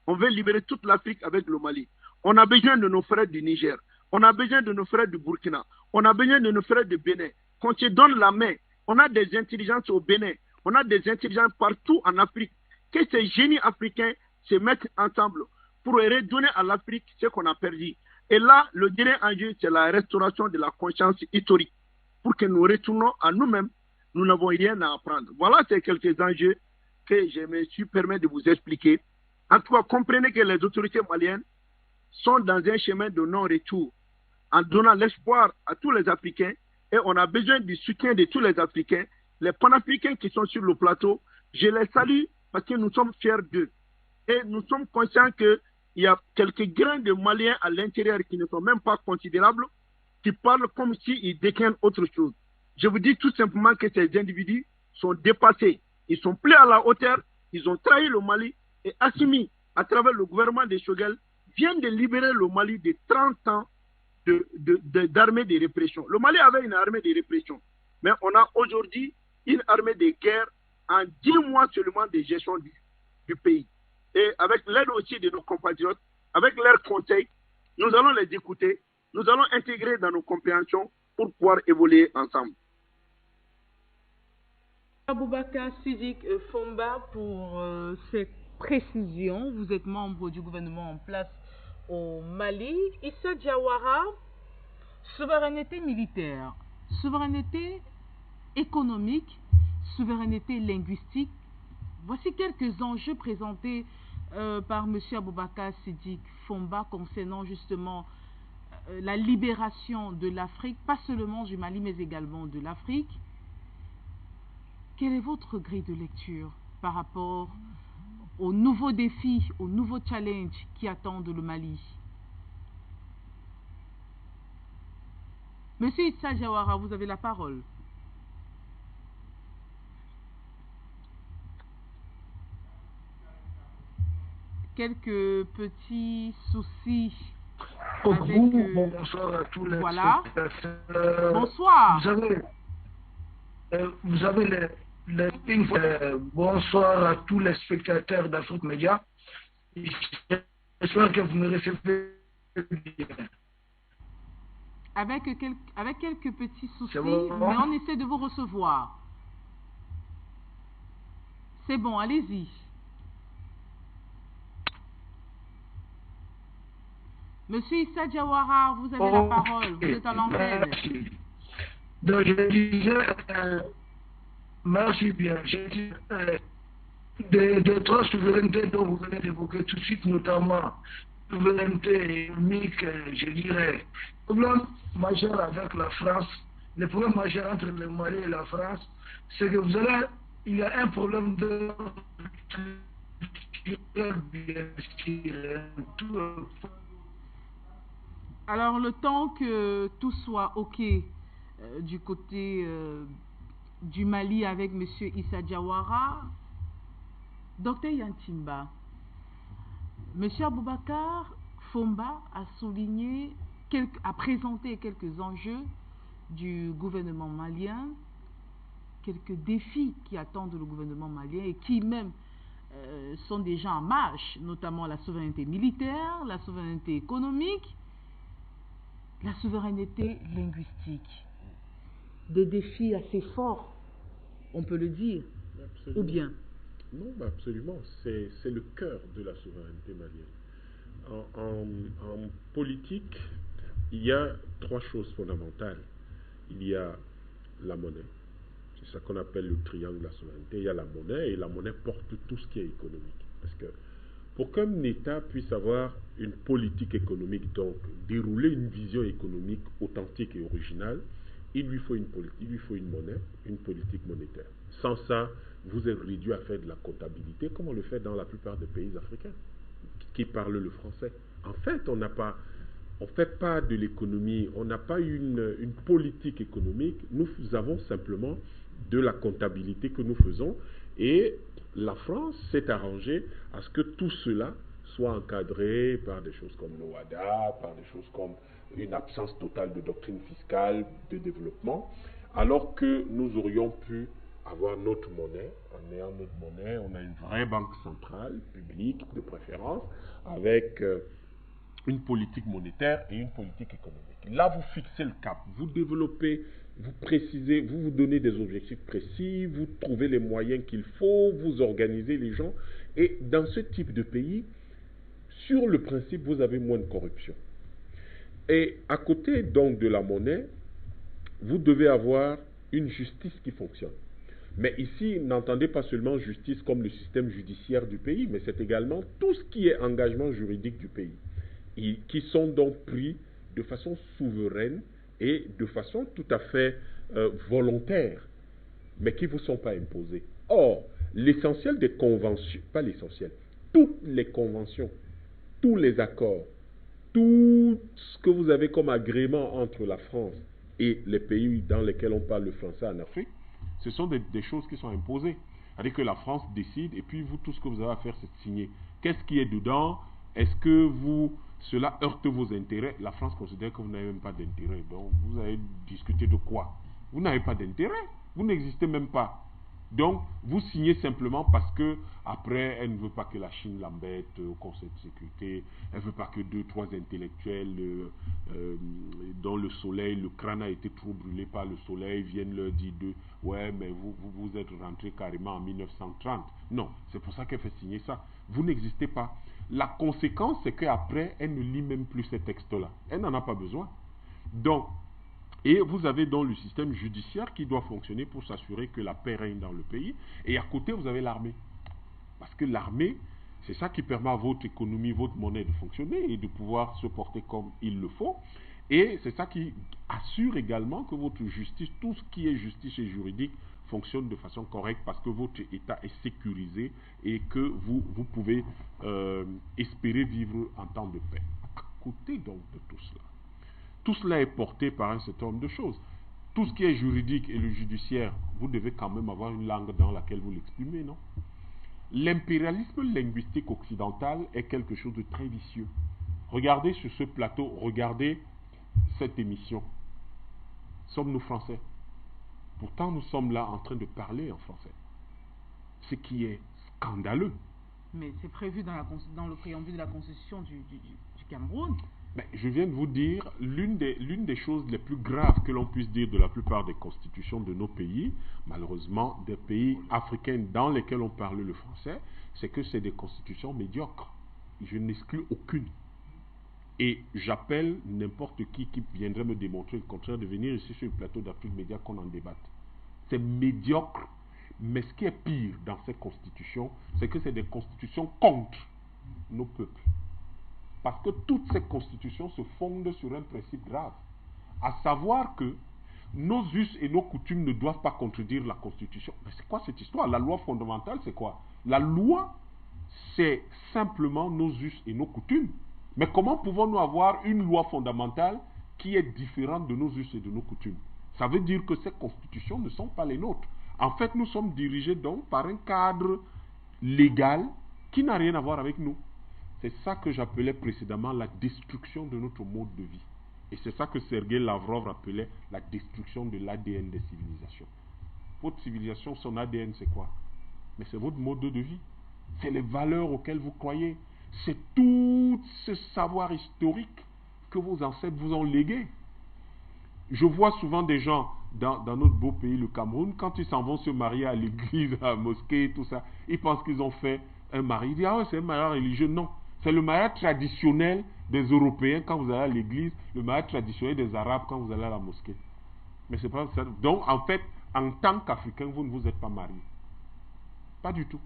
On veut libérer toute l'Afrique avec le Mali. On a besoin de nos frères du Niger. On a besoin de nos frères du Burkina. On a besoin de nos frères du Bénin. Qu'on se donne la main. On a des intelligences au Bénin. On a des intelligences partout en Afrique. Que ces génies africains se mettent ensemble pour redonner à l'Afrique ce qu'on a perdu. Et là, le dernier enjeu, c'est la restauration de la conscience historique. Pour que nous retournons à nous-mêmes, nous n'avons rien à apprendre. Voilà, c'est quelques enjeux que je me suis permis de vous expliquer. En tout cas, comprenez que les autorités maliennes sont dans un chemin de non-retour, en donnant l'espoir à tous les Africains, et on a besoin du soutien de tous les Africains. Les panafricains qui sont sur le plateau, je les salue parce que nous sommes fiers d'eux. Et nous sommes conscients qu'il y a quelques grains de Maliens à l'intérieur qui ne sont même pas considérables, qui parlent comme s'ils déclinent autre chose. Je vous dis tout simplement que ces individus sont dépassés. Ils sont plus à la hauteur, ils ont trahi le Mali, et Assimi, à travers le gouvernement de Choguel, vient de libérer le Mali de 30 ans d'armée de répression. Le Mali avait une armée de répression, mais on a aujourd'hui une armée de guerre en 10 mois seulement de gestion du pays. Et avec l'aide aussi de nos compatriotes, avec leurs conseils, nous allons les écouter, nous allons intégrer dans nos compréhensions pour pouvoir évoluer ensemble. Aboubakar Siddiq Fomba, pour ces précisions, vous êtes membre du gouvernement en place au Mali. Issa Diawara, souveraineté militaire, souveraineté économique, souveraineté linguistique. Voici quelques enjeux présentés par M. Aboubakar Siddiq Fomba concernant justement la libération de l'Afrique, pas seulement du Mali, mais également de l'Afrique. Quelle est votre grille de lecture par rapport aux nouveaux défis, aux nouveaux challenges qui attendent le Mali? Monsieur Issa Diawara, vous avez la parole. Quelques petits soucis avec... bonsoir à tous les voilà. spectateurs. Bonsoir. Vous avez bonsoir à tous les spectateurs d'Afrique Média. J'espère que vous me recevez bien. Avec quelques petits soucis, bon, mais on essaie de vous recevoir. C'est bon, allez-y. Monsieur Issa Diawara, vous avez la parole, vous êtes à l'antenne. Merci. Donc je disais, merci bien, je disais, de trois souverainetés dont vous venez d'évoquer tout de suite, notamment souveraineté économique, je dirais, le problème majeur avec la France, le problème majeur entre le Mali et la France, c'est que vous avez, il y a un problème de Alors, le temps que tout soit OK du côté du Mali avec M. Issa Diawara, Dr Yantimba, M. Aboubakar Fomba a souligné, a présenté quelques enjeux du gouvernement malien, quelques défis qui attendent le gouvernement malien et qui même sont déjà en marche, notamment la souveraineté militaire, la souveraineté économique, la souveraineté linguistique. Des défis assez forts, on peut le dire. Absolument. Ou bien? Non, absolument. C'est le cœur de la souveraineté malienne. En politique, il y a trois choses fondamentales. Il y a la monnaie. C'est ça qu'on appelle le triangle de la souveraineté. Il y a la monnaie, et la monnaie porte tout ce qui est économique. Parce que pour qu'un État puisse avoir une politique économique, donc dérouler une vision économique authentique et originale, il lui faut une politique, il lui faut une monnaie, une politique monétaire. Sans ça, vous êtes réduit à faire de la comptabilité, comme on le fait dans la plupart des pays africains qui parlent le français. En fait, on ne fait pas de l'économie, on n'a pas une politique économique, nous avons simplement de la comptabilité que nous faisons, et la France s'est arrangée à ce que tout cela soit encadré par des choses comme l'OADA, par des choses comme une absence totale de doctrine fiscale, de développement, alors que nous aurions pu avoir notre monnaie. En ayant notre monnaie, on a une vraie banque centrale, publique, de préférence, avec une politique monétaire et une politique économique. Là, vous fixez le cap, vous développez, vous précisez, vous donnez des objectifs précis, vous trouvez les moyens qu'il faut, vous organisez les gens. Et dans ce type de pays, sur le principe, vous avez moins de corruption. Et à côté donc de la monnaie, vous devez avoir une justice qui fonctionne. Mais ici, n'entendez pas seulement justice comme le système judiciaire du pays, mais c'est également tout ce qui est engagement juridique du pays, qui sont donc pris de façon souveraine et de façon tout à fait volontaire, mais qui ne vous sont pas imposés. Or, l'essentiel des conventions, pas l'essentiel, toutes les conventions, tous les accords, tout ce que vous avez comme agrément entre la France et les pays dans lesquels on parle le français en Afrique, ce sont des choses qui sont imposées. C'est-à-dire que la France décide et puis vous, tout ce que vous avez à faire, c'est de signer. Qu'est-ce qui est dedans? Est-ce que cela heurte vos intérêts? La France considère que vous n'avez même pas d'intérêt. Donc, vous allez discuter de quoi? Vous n'avez pas d'intérêt. Vous n'existez même pas. Donc, vous signez simplement parce que après, elle ne veut pas que la Chine l'embête au Conseil de sécurité. Elle ne veut pas que 2-3 intellectuels dont le soleil, le crâne a été trop brûlé par le soleil, viennent leur dire ouais, mais vous êtes rentré carrément en 1930. Non, c'est pour ça qu'elle fait signer ça. Vous n'existez pas. La conséquence, c'est qu'après, elle ne lit même plus ces textes-là. Elle n'en a pas besoin. Donc, et vous avez donc le système judiciaire qui doit fonctionner pour s'assurer que la paix règne dans le pays. Et à côté, vous avez l'armée. Parce que l'armée, c'est ça qui permet à votre économie, votre monnaie de fonctionner et de pouvoir se porter comme il le faut. Et c'est ça qui assure également que votre justice, tout ce qui est justice et juridique, fonctionne de façon correcte parce que votre État est sécurisé et que vous pouvez espérer vivre en temps de paix. À côté donc de tout cela, tout cela est porté par un certain nombre de choses. Tout ce qui est juridique et le judiciaire, vous devez quand même avoir une langue dans laquelle vous l'exprimez, non? L'impérialisme linguistique occidental est quelque chose de très vicieux. Regardez sur ce plateau, regardez cette émission. Sommes-nous français? Pourtant, nous sommes là en train de parler en français. Ce qui est scandaleux. Mais c'est prévu dans le préambule de la Constitution du Cameroun. Mais je viens de vous dire, l'une des choses les plus graves que l'on puisse dire de la plupart des constitutions de nos pays, malheureusement des pays africains dans lesquels on parle le français, c'est que c'est des constitutions médiocres. Je n'exclus aucune. Et j'appelle n'importe qui viendrait me démontrer le contraire de venir ici sur le plateau d'Afrique Média qu'on en débatte. C'est médiocre, mais ce qui est pire dans ces constitutions, c'est que c'est des constitutions contre nos peuples. Parce que toutes ces constitutions se fondent sur un principe grave, à savoir que nos us et nos coutumes ne doivent pas contredire la Constitution. Mais c'est quoi cette histoire? La loi fondamentale, c'est quoi? La loi, c'est simplement nos us et nos coutumes. Mais comment pouvons-nous avoir une loi fondamentale qui est différente de nos us et de nos coutumes? Ça veut dire que ces constitutions ne sont pas les nôtres. En fait, nous sommes dirigés donc par un cadre légal qui n'a rien à voir avec nous. C'est ça que j'appelais précédemment la destruction de notre mode de vie. Et c'est ça que Sergei Lavrov appelait la destruction de l'ADN des civilisations. Votre civilisation, son ADN, c'est quoi? Mais c'est votre mode de vie. C'est les valeurs auxquelles vous croyez. C'est tout ce savoir historique que vos ancêtres vous ont légué. Je vois souvent des gens dans notre beau pays, le Cameroun, quand ils s'en vont se marier à l'église, à la mosquée, tout ça, ils pensent qu'ils ont fait un mariage. Ils disent, ah ouais, c'est un mariage religieux. Non. C'est le mariage traditionnel des Européens quand vous allez à l'église, le mariage traditionnel des Arabes quand vous allez à la mosquée. Mais c'est pas ça. Donc, en fait, en tant qu'Africain, vous ne vous êtes pas marié. Pas du tout.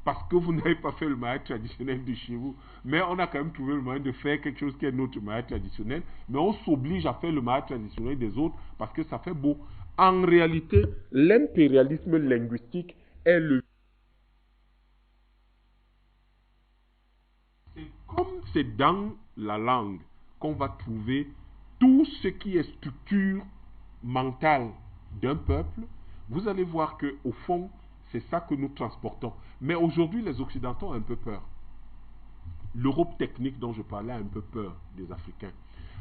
Parce que vous n'avez pas fait le mariage traditionnel de chez vous. Mais on a quand même trouvé le moyen de faire quelque chose qui est notre mariage traditionnel. Mais on s'oblige à faire le mariage traditionnel des autres parce que ça fait beau. En réalité, l'impérialisme linguistique est comme c'est dans la langue qu'on va trouver tout ce qui est structure mentale d'un peuple, vous allez voir que au fond, c'est ça que nous transportons. Mais aujourd'hui, les Occidentaux ont un peu peur. L'Europe technique dont je parlais a un peu peur des Africains.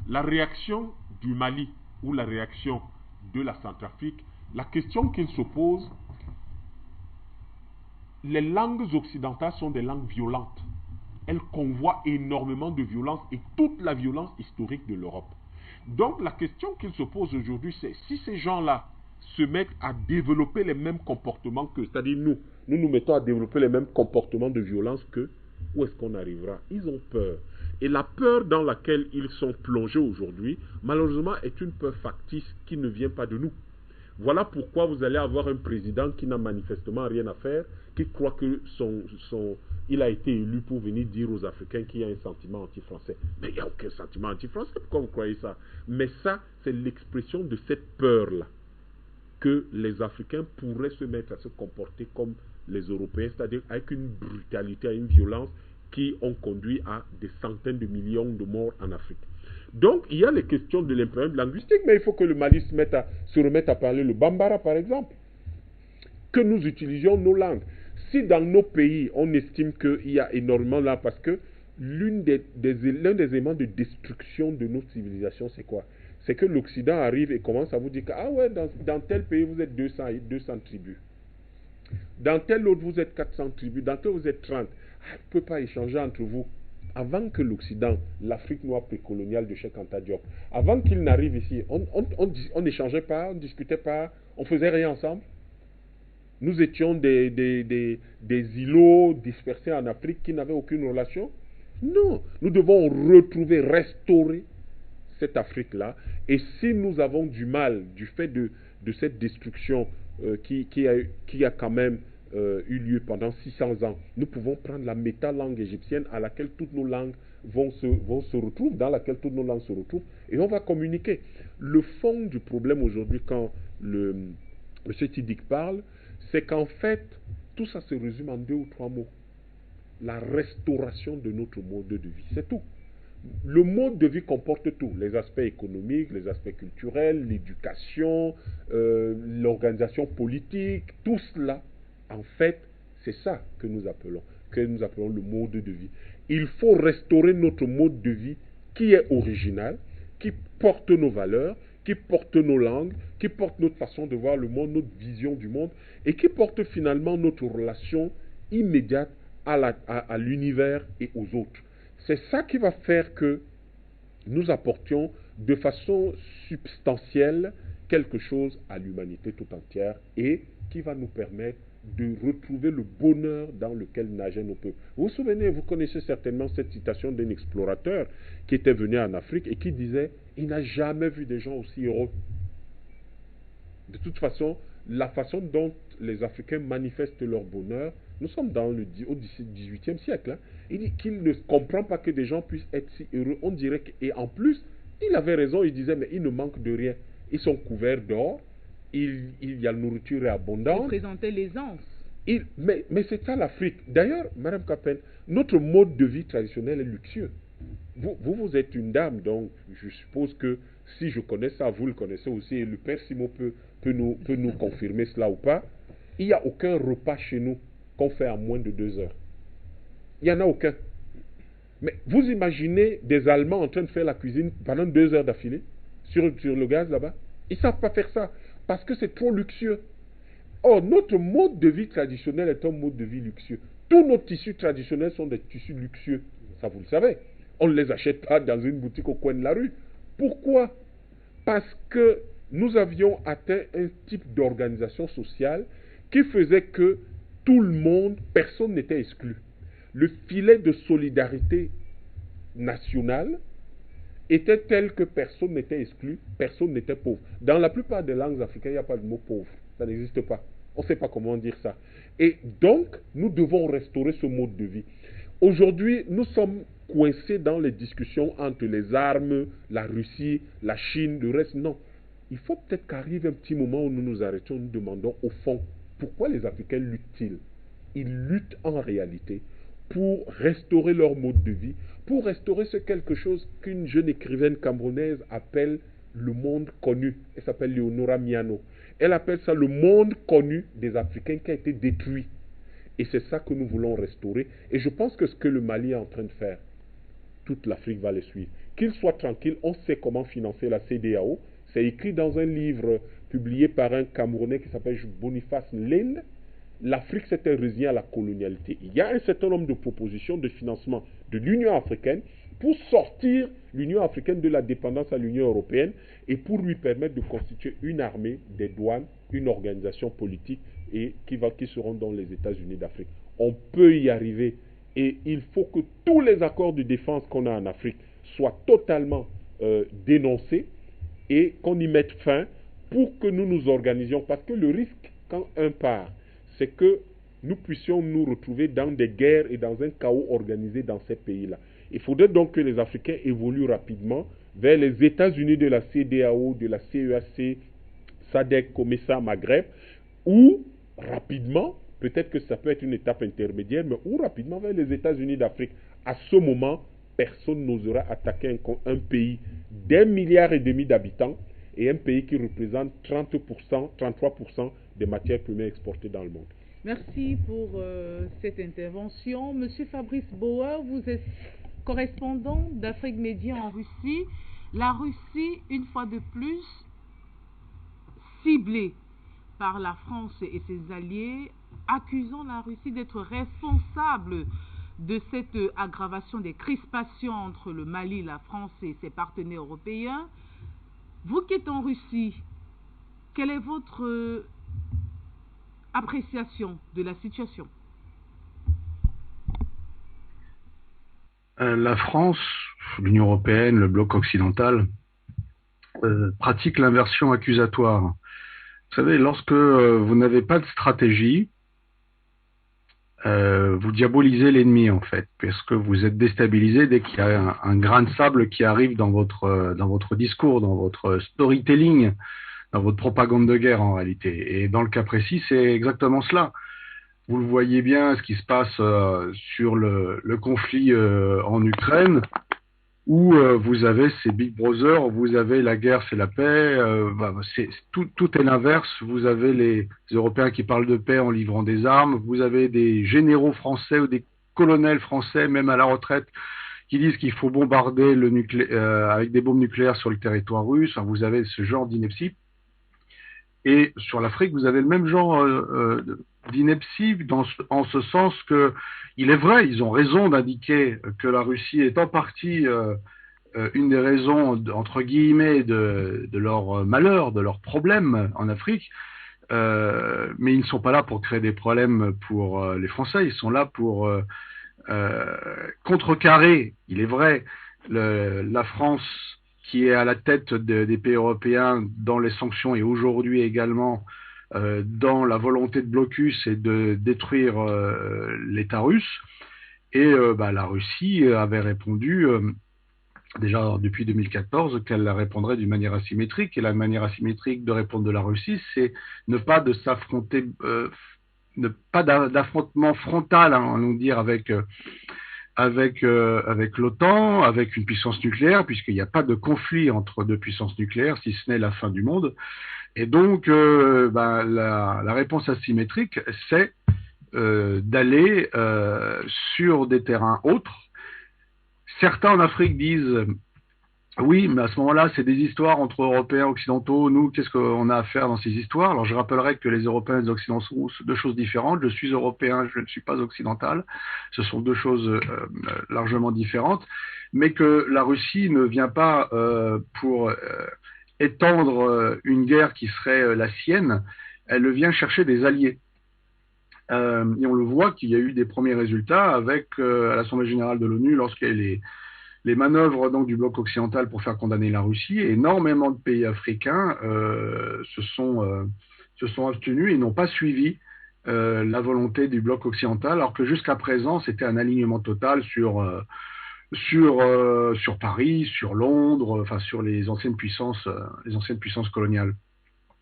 La réaction du Mali ou la réaction de la Centrafrique, la question qu'ils se posent, les langues occidentales sont des langues violentes. Elles convoient énormément de violence et toute la violence historique de l'Europe. Donc la question qu'ils se posent aujourd'hui, c'est si ces gens-là se mettent à développer les mêmes comportements que, c'est-à-dire nous mettons à développer les mêmes comportements de violence que, où est-ce qu'on arrivera? Ils ont peur. Et la peur dans laquelle ils sont plongés aujourd'hui, malheureusement, est une peur factice qui ne vient pas de nous. Voilà pourquoi vous allez avoir un président qui n'a manifestement rien à faire, qui croit que il a été élu pour venir dire aux Africains qu'il y a un sentiment anti-français. Mais il n'y a aucun sentiment anti-français, pourquoi vous croyez ça? Mais ça, c'est l'expression de cette peur-là, que les Africains pourraient se mettre à se comporter comme les Européens, c'est-à-dire avec une brutalité, une violence qui ont conduit à des centaines de millions de morts en Afrique. Donc, il y a les questions de l'impérialisme linguistique, mais il faut que le Mali se remette à parler le Bambara, par exemple. Que nous utilisions nos langues. Si dans nos pays, on estime qu'il y a énormément là, parce que l'un des éléments de destruction de nos civilisations, c'est quoi? C'est que l'Occident arrive et commence à vous dire que, ah ouais, dans tel pays, vous êtes 200 tribus. Dans tel autre, vous êtes 400 tribus. Dans tel, vous êtes 30. Ah, vous ne pouvez pas échanger entre vous. Avant que l'Occident, l'Afrique noire précoloniale de Cheikh Anta Diop, avant qu'il n'arrive ici, on n'échangeait pas, on ne discutait pas, on ne faisait rien ensemble. Nous étions des îlots dispersés en Afrique qui n'avaient aucune relation. Non, nous devons retrouver, restaurer cette Afrique-là. Et si nous avons du mal, du fait de cette destruction qui a quand même eu lieu pendant 600 ans, nous pouvons prendre la méta-langue égyptienne à laquelle toutes nos langues vont se retrouver, dans laquelle toutes nos langues se retrouvent, et on va communiquer. Le fond du problème aujourd'hui, quand M. Tidik parle, c'est qu'en fait, tout ça se résume en 2 ou 3 mots. La restauration de notre mode de vie, c'est tout. Le mode de vie comporte tout, les aspects économiques, les aspects culturels, l'éducation, l'organisation politique, tout cela. En fait, c'est ça que nous appelons le mode de vie. Il faut restaurer notre mode de vie qui est original, qui porte nos valeurs, qui porte nos langues, qui porte notre façon de voir le monde, notre vision du monde, et qui porte finalement notre relation immédiate à l'univers et aux autres. C'est ça qui va faire que nous apportions de façon substantielle quelque chose à l'humanité tout entière et qui va nous permettre de retrouver le bonheur dans lequel nageaient nos peuples. Vous vous souvenez, vous connaissez certainement cette citation d'un explorateur qui était venu en Afrique et qui disait « Il n'a jamais vu des gens aussi heureux ». De toute façon, la façon dont les Africains manifestent leur bonheur, nous sommes au XVIIIe siècle, hein. Il dit qu'il ne comprend pas que des gens puissent être si heureux. On dirait que, et en plus, il avait raison, il disait, mais il ne manque de rien. Ils sont couverts d'or, il y a la nourriture abondante. Il présentait l'aisance. Mais c'est ça l'Afrique. D'ailleurs, Madame Capen, notre mode de vie traditionnel est luxueux. Vous êtes une dame, donc je suppose que si je connais ça, vous le connaissez aussi, et le Père Simon peut nous confirmer cela ou pas. Il n'y a aucun repas chez nous qu'on fait en moins de 2 heures. Il n'y en a aucun. Mais vous imaginez des Allemands en train de faire la cuisine pendant 2 heures d'affilée sur le gaz là-bas? Ils ne savent pas faire ça parce que c'est trop luxueux. Or, notre mode de vie traditionnel est un mode de vie luxueux. Tous nos tissus traditionnels sont des tissus luxueux. Ça, vous le savez. On ne les achète pas dans une boutique au coin de la rue. Pourquoi? Parce que nous avions atteint un type d'organisation sociale qui faisait que tout le monde, personne n'était exclu. Le filet de solidarité nationale était tel que personne n'était exclu, personne n'était pauvre. Dans la plupart des langues africaines, il n'y a pas de mot pauvre. Ça n'existe pas. On ne sait pas comment dire ça. Et donc, nous devons restaurer ce mode de vie. Aujourd'hui, nous sommes coincés dans les discussions entre les armes, la Russie, la Chine, le reste. Non. Il faut peut-être qu'arrive un petit moment où nous nous arrêtons, nous demandons au fond, pourquoi les Africains luttent-ils? Ils luttent en réalité pour restaurer leur mode de vie, pour restaurer ce quelque chose qu'une jeune écrivaine camerounaise appelle le monde connu. Elle s'appelle Leonora Miano. Elle appelle ça le monde connu des Africains qui a été détruit. Et c'est ça que nous voulons restaurer. Et je pense que ce que le Mali est en train de faire, toute l'Afrique va le suivre. Qu'il soit tranquille, on sait comment financer la CEDEAO. C'est écrit dans un livre publié par un Camerounais qui s'appelle Boniface Lende. L'Afrique s'était résignée à la colonialité. Il y a un certain nombre de propositions de financement de l'Union africaine pour sortir l'Union africaine de la dépendance à l'Union européenne et pour lui permettre de constituer une armée, des douanes, une organisation politique et qui seront dans les États-Unis d'Afrique. On peut y arriver Et il faut que tous les accords de défense qu'on a en Afrique soient totalement dénoncés et qu'on y mette fin pour que nous nous organisions. Parce que le risque, quand un part, c'est que nous puissions nous retrouver dans des guerres et dans un chaos organisé dans ces pays-là. Il faudrait donc que les Africains évoluent rapidement vers les États-Unis de la CEDEAO, de la CEAC, SADC, COMESA, Maghreb, ou rapidement, peut-être que ça peut être une étape intermédiaire, mais ou rapidement vers les États-Unis d'Afrique. À ce moment, personne n'osera attaquer un pays d'1,5 milliard d'habitants et un pays qui représente 30%, 33% des matières premières exportées dans le monde. Merci pour cette intervention. Monsieur Fabrice Bauer, vous êtes correspondant d'Afrique Média en Russie. La Russie, une fois de plus, ciblée par la France et ses alliés, accusant la Russie d'être responsable de cette aggravation des crispations entre le Mali, la France et ses partenaires européens. Vous qui êtes en Russie, quelle est votre appréciation de la situation? La France, l'Union européenne, le bloc occidental pratique l'inversion accusatoire. Vous savez, lorsque vous n'avez pas de stratégie, vous diabolisez l'ennemi en fait, parce que vous êtes déstabilisé dès qu'il y a un grain de sable qui arrive dans votre discours, dans votre storytelling, dans votre propagande de guerre en réalité. Et dans le cas précis, c'est exactement cela. Vous le voyez bien, ce qui se passe sur le conflit en Ukraine, où vous avez ces Big Brothers, vous avez la guerre, c'est la paix, tout est l'inverse. Vous avez les Européens qui parlent de paix en livrant des armes, vous avez des généraux français ou des colonels français, même à la retraite, qui disent qu'il faut bombarder avec des bombes nucléaires sur le territoire russe. Enfin, vous avez ce genre d'ineptie. Et sur l'Afrique, vous avez le même genre d'ineptie en ce sens que, il est vrai, ils ont raison d'indiquer que la Russie est en partie une des raisons, entre guillemets, de leur malheur, de leurs problèmes en Afrique, mais ils ne sont pas là pour créer des problèmes pour les Français, ils sont là pour contrecarrer, il est vrai, la France qui est à la tête des pays européens dans les sanctions et aujourd'hui également dans la volonté de blocus et de détruire l'État russe. Et la Russie avait répondu, déjà depuis 2014, qu'elle répondrait d'une manière asymétrique. Et la manière asymétrique de répondre de la Russie, c'est ne pas de s'affronter, ne pas d'affrontement frontal, on nous dire, avec l'OTAN, avec une puissance nucléaire, puisqu'il n'y a pas de conflit entre deux puissances nucléaires, si ce n'est la fin du monde. Et donc, la réponse asymétrique, c'est d'aller sur des terrains autres. Certains en Afrique disent oui, mais à ce moment-là, c'est des histoires entre Européens, Occidentaux. Nous, qu'est-ce qu'on a à faire dans ces histoires? Alors, je rappellerai que les Européens et les Occidentaux sont deux choses différentes. Je suis Européen, je ne suis pas occidental. Ce sont deux choses largement différentes. Mais que la Russie ne vient pas pour étendre une guerre qui serait la sienne. Elle vient chercher des alliés. Et on le voit qu'il y a eu des premiers résultats avec à l'Assemblée générale de l'ONU, lorsqu'il y a les manœuvres donc, du bloc occidental pour faire condamner la Russie. Énormément de pays africains se sont abstenus et n'ont pas suivi la volonté du bloc occidental, alors que jusqu'à présent, c'était un alignement total sur Paris, sur Londres, enfin sur les anciennes puissances coloniales.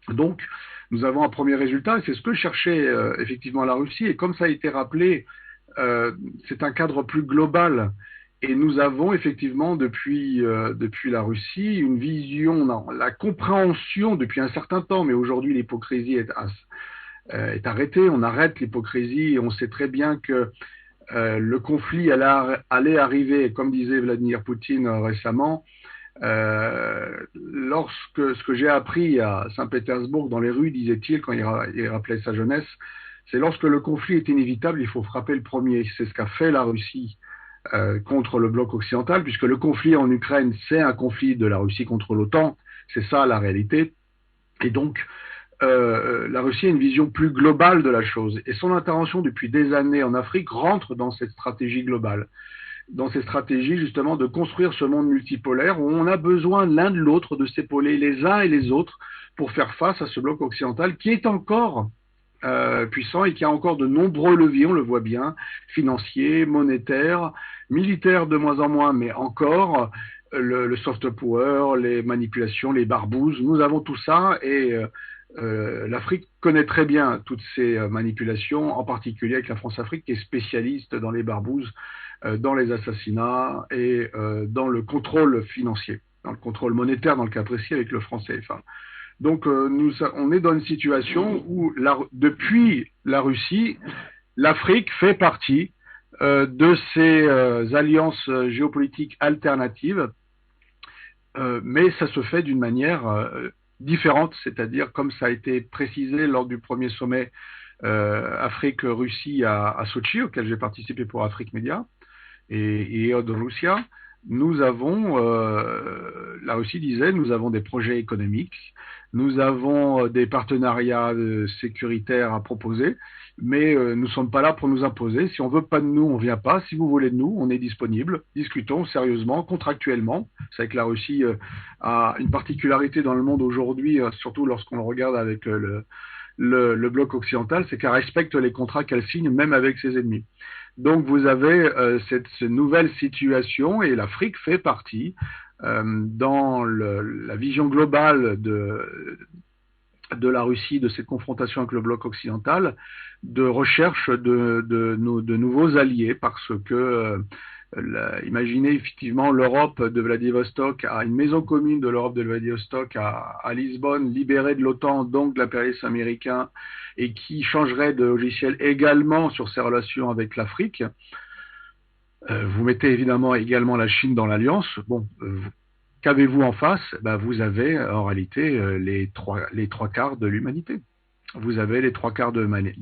Donc, nous avons un premier résultat, et c'est ce que cherchait effectivement la Russie, et comme ça a été rappelé, c'est un cadre plus global, et nous avons effectivement depuis la Russie une vision, la compréhension depuis un certain temps, mais aujourd'hui l'hypocrisie est arrêtée, on arrête l'hypocrisie, et on sait très bien que le conflit allait arriver, comme disait Vladimir Poutine récemment, ce que j'ai appris à Saint-Pétersbourg dans les rues, disait-il, quand il rappelait sa jeunesse, c'est lorsque le conflit est inévitable, il faut frapper le premier. C'est ce qu'a fait la Russie contre le bloc occidental, puisque le conflit en Ukraine, c'est un conflit de la Russie contre l'OTAN, c'est ça la réalité. Et donc, la Russie a une vision plus globale de la chose. Et son intervention depuis des années en Afrique rentre dans cette stratégie globale, dans cette stratégie justement de construire ce monde multipolaire où on a besoin l'un de l'autre, de s'épauler les uns et les autres pour faire face à ce bloc occidental qui est encore puissant et qui a encore de nombreux leviers, on le voit bien, financiers, monétaires, militaires de moins en moins, mais encore le soft power, les manipulations, les barbouzes. Nous avons tout ça et l'Afrique connaît très bien toutes ces manipulations, en particulier avec la France-Afrique qui est spécialiste dans les barbouzes, dans les assassinats et dans le contrôle financier, dans le contrôle monétaire dans le cas précis avec le franc CFA. Donc on est dans une situation où depuis la Russie, l'Afrique fait partie de ces alliances géopolitiques alternatives, mais ça se fait d'une manière différente, c'est-à-dire comme ça a été précisé lors du premier sommet Afrique-Russie à Sochi, auquel j'ai participé pour Afrique Média et Od Russia, nous avons, la Russie disait, nous avons des projets économiques, nous avons des partenariats sécuritaires à proposer, mais nous ne sommes pas là pour nous imposer. Si on ne veut pas de nous, on ne vient pas. Si vous voulez de nous, on est disponible. Discutons sérieusement, contractuellement. C'est vrai que la Russie a une particularité dans le monde aujourd'hui, surtout lorsqu'on le regarde avec le bloc occidental, c'est qu'elle respecte les contrats qu'elle signe, même avec ses ennemis. Donc vous avez cette nouvelle situation et l'Afrique fait partie dans la vision globale de la Russie, de cette confrontation avec le bloc occidental, de recherche de nouveaux alliés parce que imaginez effectivement l'Europe de Vladivostok à une maison commune de l'Europe de Vladivostok à Lisbonne, libérée de l'OTAN, donc de l'impérialisme américain, et qui changerait de logiciel également sur ses relations avec l'Afrique. Vous mettez évidemment également la Chine dans l'alliance. Bon, qu'avez-vous en face? Vous avez en réalité les trois quarts de l'humanité. Vous avez les trois quarts de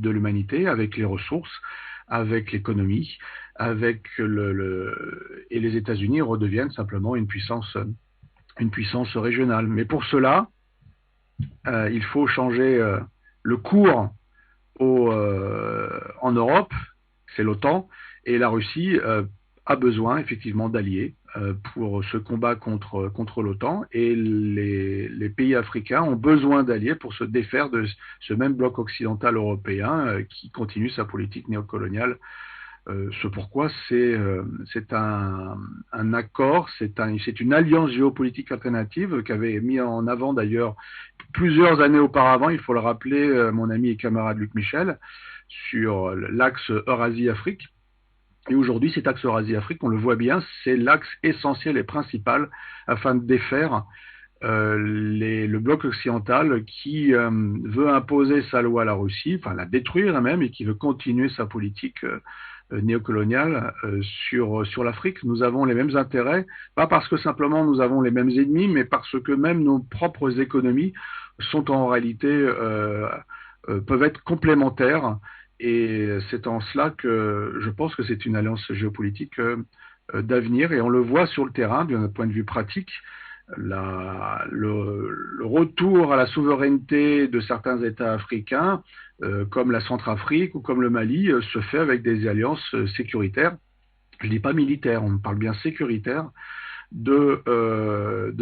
l'humanité avec les ressources, avec l'économie, avec et les États-Unis redeviennent simplement une puissance régionale. Mais pour cela, il faut changer le cours en Europe, c'est l'OTAN, et la Russie a besoin effectivement d'alliés pour ce combat contre l'OTAN, et les pays africains ont besoin d'alliés pour se défaire de ce même bloc occidental européen qui continue sa politique néocoloniale. Ce pourquoi c'est un accord, c'est une alliance géopolitique alternative qu'avait mis en avant d'ailleurs plusieurs années auparavant, il faut le rappeler, mon ami et camarade Luc Michel, sur l'axe Eurasie-Afrique. Et aujourd'hui, cet axe Eurasie-Afrique, on le voit bien, c'est l'axe essentiel et principal afin de défaire le bloc occidental qui veut imposer sa loi à la Russie, enfin la détruire même, et qui veut continuer sa politique néocoloniale sur l'Afrique. Nous avons les mêmes intérêts, pas parce que simplement nous avons les mêmes ennemis, mais parce que même nos propres économies sont en réalité peuvent être complémentaires. Et c'est en cela que je pense que c'est une alliance géopolitique d'avenir, et on le voit sur le terrain d'un point de vue pratique. Le retour à la souveraineté de certains États africains, comme la Centrafrique ou comme le Mali, se fait avec des alliances sécuritaires. Je ne dis pas militaires, on parle bien sécuritaires de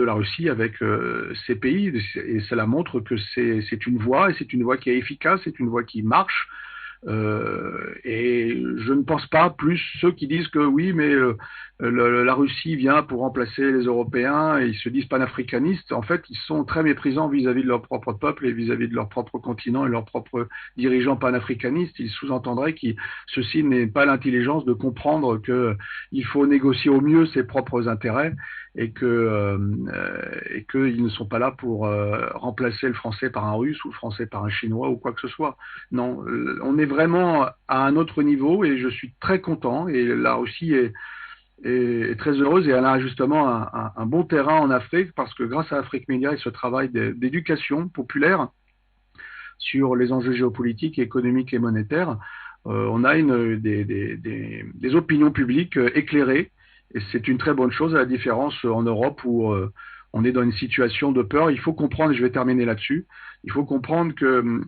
la Russie avec ces pays, et cela montre que c'est une voie, et c'est une voie qui est efficace, c'est une voie qui marche. Et je ne pense pas plus ceux qui disent que oui, mais la Russie vient pour remplacer les Européens et ils se disent panafricanistes. En fait, ils sont très méprisants vis-à-vis de leur propre peuple et vis-à-vis de leur propre continent et leurs propres dirigeants panafricanistes. Ils sous-entendraient que ceci n'est pas l'intelligence de comprendre qu'il faut négocier au mieux ses propres intérêts et qu'ils ne sont pas là pour remplacer le français par un russe ou le français par un chinois ou quoi que ce soit. Non, on est vraiment à un autre niveau et je suis très content, et la Russie est très heureuse, et elle a justement un bon terrain en Afrique parce que grâce à Afrique Média et ce travail d'éducation populaire sur les enjeux géopolitiques, économiques et monétaires, on a des opinions publiques éclairées. Et c'est une très bonne chose, à la différence en Europe où on est dans une situation de peur. Il faut comprendre, et je vais terminer là-dessus, Il faut comprendre que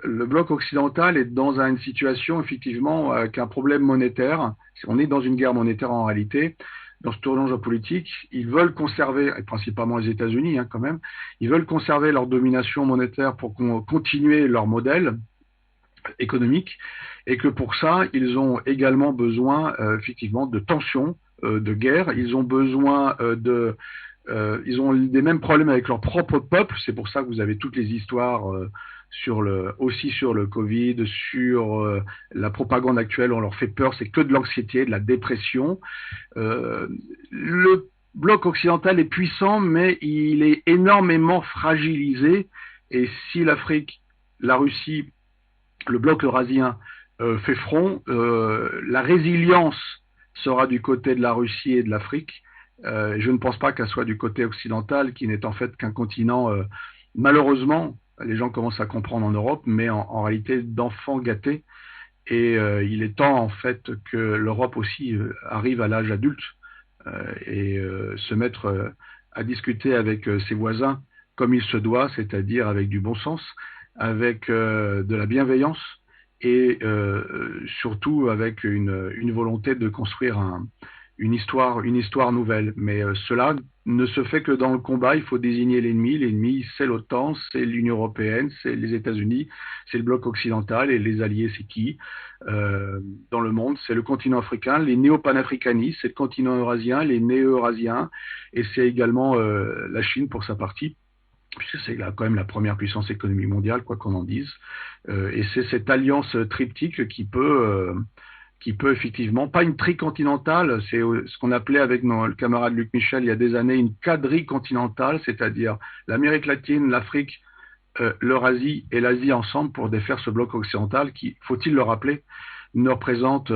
le bloc occidental est dans une situation, effectivement, avec un problème monétaire. On est dans une guerre monétaire en réalité, dans ce tournant géopolitique. Ils veulent conserver, et principalement les États-Unis quand même, ils veulent conserver leur domination monétaire pour continuer leur modèle économique, et que pour ça, ils ont également besoin, effectivement, de tensions, de guerre. Ils ont besoin ils ont des mêmes problèmes avec leur propre peuple. C'est pour ça que vous avez toutes les histoires aussi sur le Covid, sur la propagande actuelle. On leur fait peur, c'est que de l'anxiété, de la dépression. Le bloc occidental est puissant, mais il est énormément fragilisé. Et si l'Afrique, la Russie, le bloc eurasien fait front, la résilience sera du côté de la Russie et de l'Afrique. Je ne pense pas qu'elle soit du côté occidental, qui n'est en fait qu'un continent, malheureusement, les gens commencent à comprendre en Europe, mais en réalité d'enfants gâtés. Et il est temps en fait que l'Europe aussi arrive à l'âge adulte et se mettre à discuter avec ses voisins comme il se doit, c'est-à-dire avec du bon sens, avec de la bienveillance et surtout avec une volonté de construire une histoire nouvelle. Mais cela ne se fait que dans le combat. Il faut désigner l'ennemi. L'ennemi, c'est l'OTAN, c'est l'Union européenne, c'est les États-Unis, c'est le bloc occidental. Et les alliés, c'est qui dans le monde? C'est le continent africain. Les néo-panafricanistes, c'est le continent eurasien, les néo-eurasiens, et c'est également la Chine pour sa partie, puisque c'est quand même la première puissance économique mondiale, quoi qu'on en dise. Et c'est cette alliance triptyque qui peut effectivement, pas une tricontinentale, c'est ce qu'on appelait avec le camarade Luc Michel il y a des années une quadricontinentale, c'est-à-dire l'Amérique latine, l'Afrique, l'Eurasie et l'Asie ensemble pour défaire ce bloc occidental qui, faut-il le rappeler, ne représente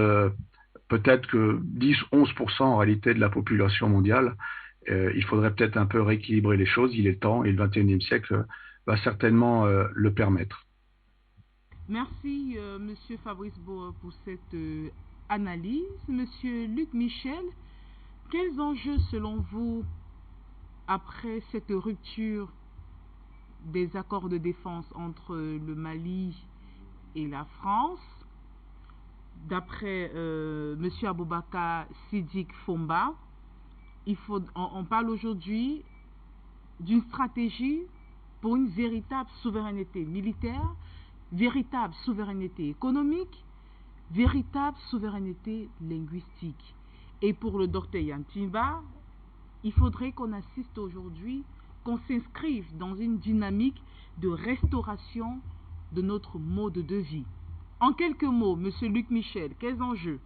peut-être que 10-11% en réalité de la population mondiale. Il faudrait peut-être un peu rééquilibrer les choses, il est temps, et le XXIe siècle va certainement le permettre. Merci, Monsieur Fabrice Boer, pour cette analyse. Monsieur Luc Michel, quels enjeux, selon vous, après cette rupture des accords de défense entre le Mali et la France, d'après Monsieur Aboubakar Siddiq Fomba, on parle aujourd'hui d'une stratégie pour une véritable souveraineté militaire, véritable souveraineté économique, véritable souveraineté linguistique. Et pour le docteur Yantimba, il faudrait qu'on assiste aujourd'hui, qu'on s'inscrive dans une dynamique de restauration de notre mode de vie. En quelques mots, Monsieur Luc Michel, quels enjeux?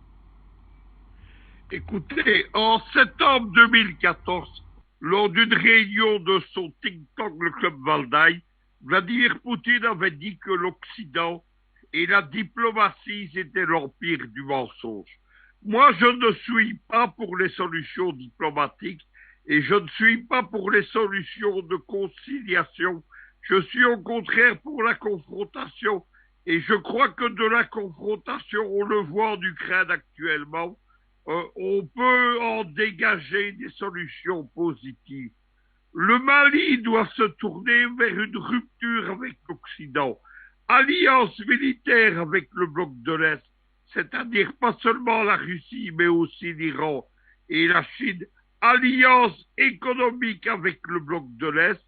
Écoutez, en septembre 2014, lors d'une réunion de son think tank, le Club Valdaï, Vladimir Poutine avait dit que l'Occident et la diplomatie, c'était l'empire du mensonge. Moi, je ne suis pas pour les solutions diplomatiques et je ne suis pas pour les solutions de conciliation. Je suis au contraire pour la confrontation et je crois que de la confrontation, on le voit en Ukraine actuellement, on peut en dégager des solutions positives. Le Mali doit se tourner vers une rupture avec l'Occident, alliance militaire avec le bloc de l'Est, c'est-à-dire pas seulement la Russie, mais aussi l'Iran et la Chine, alliance économique avec le bloc de l'Est,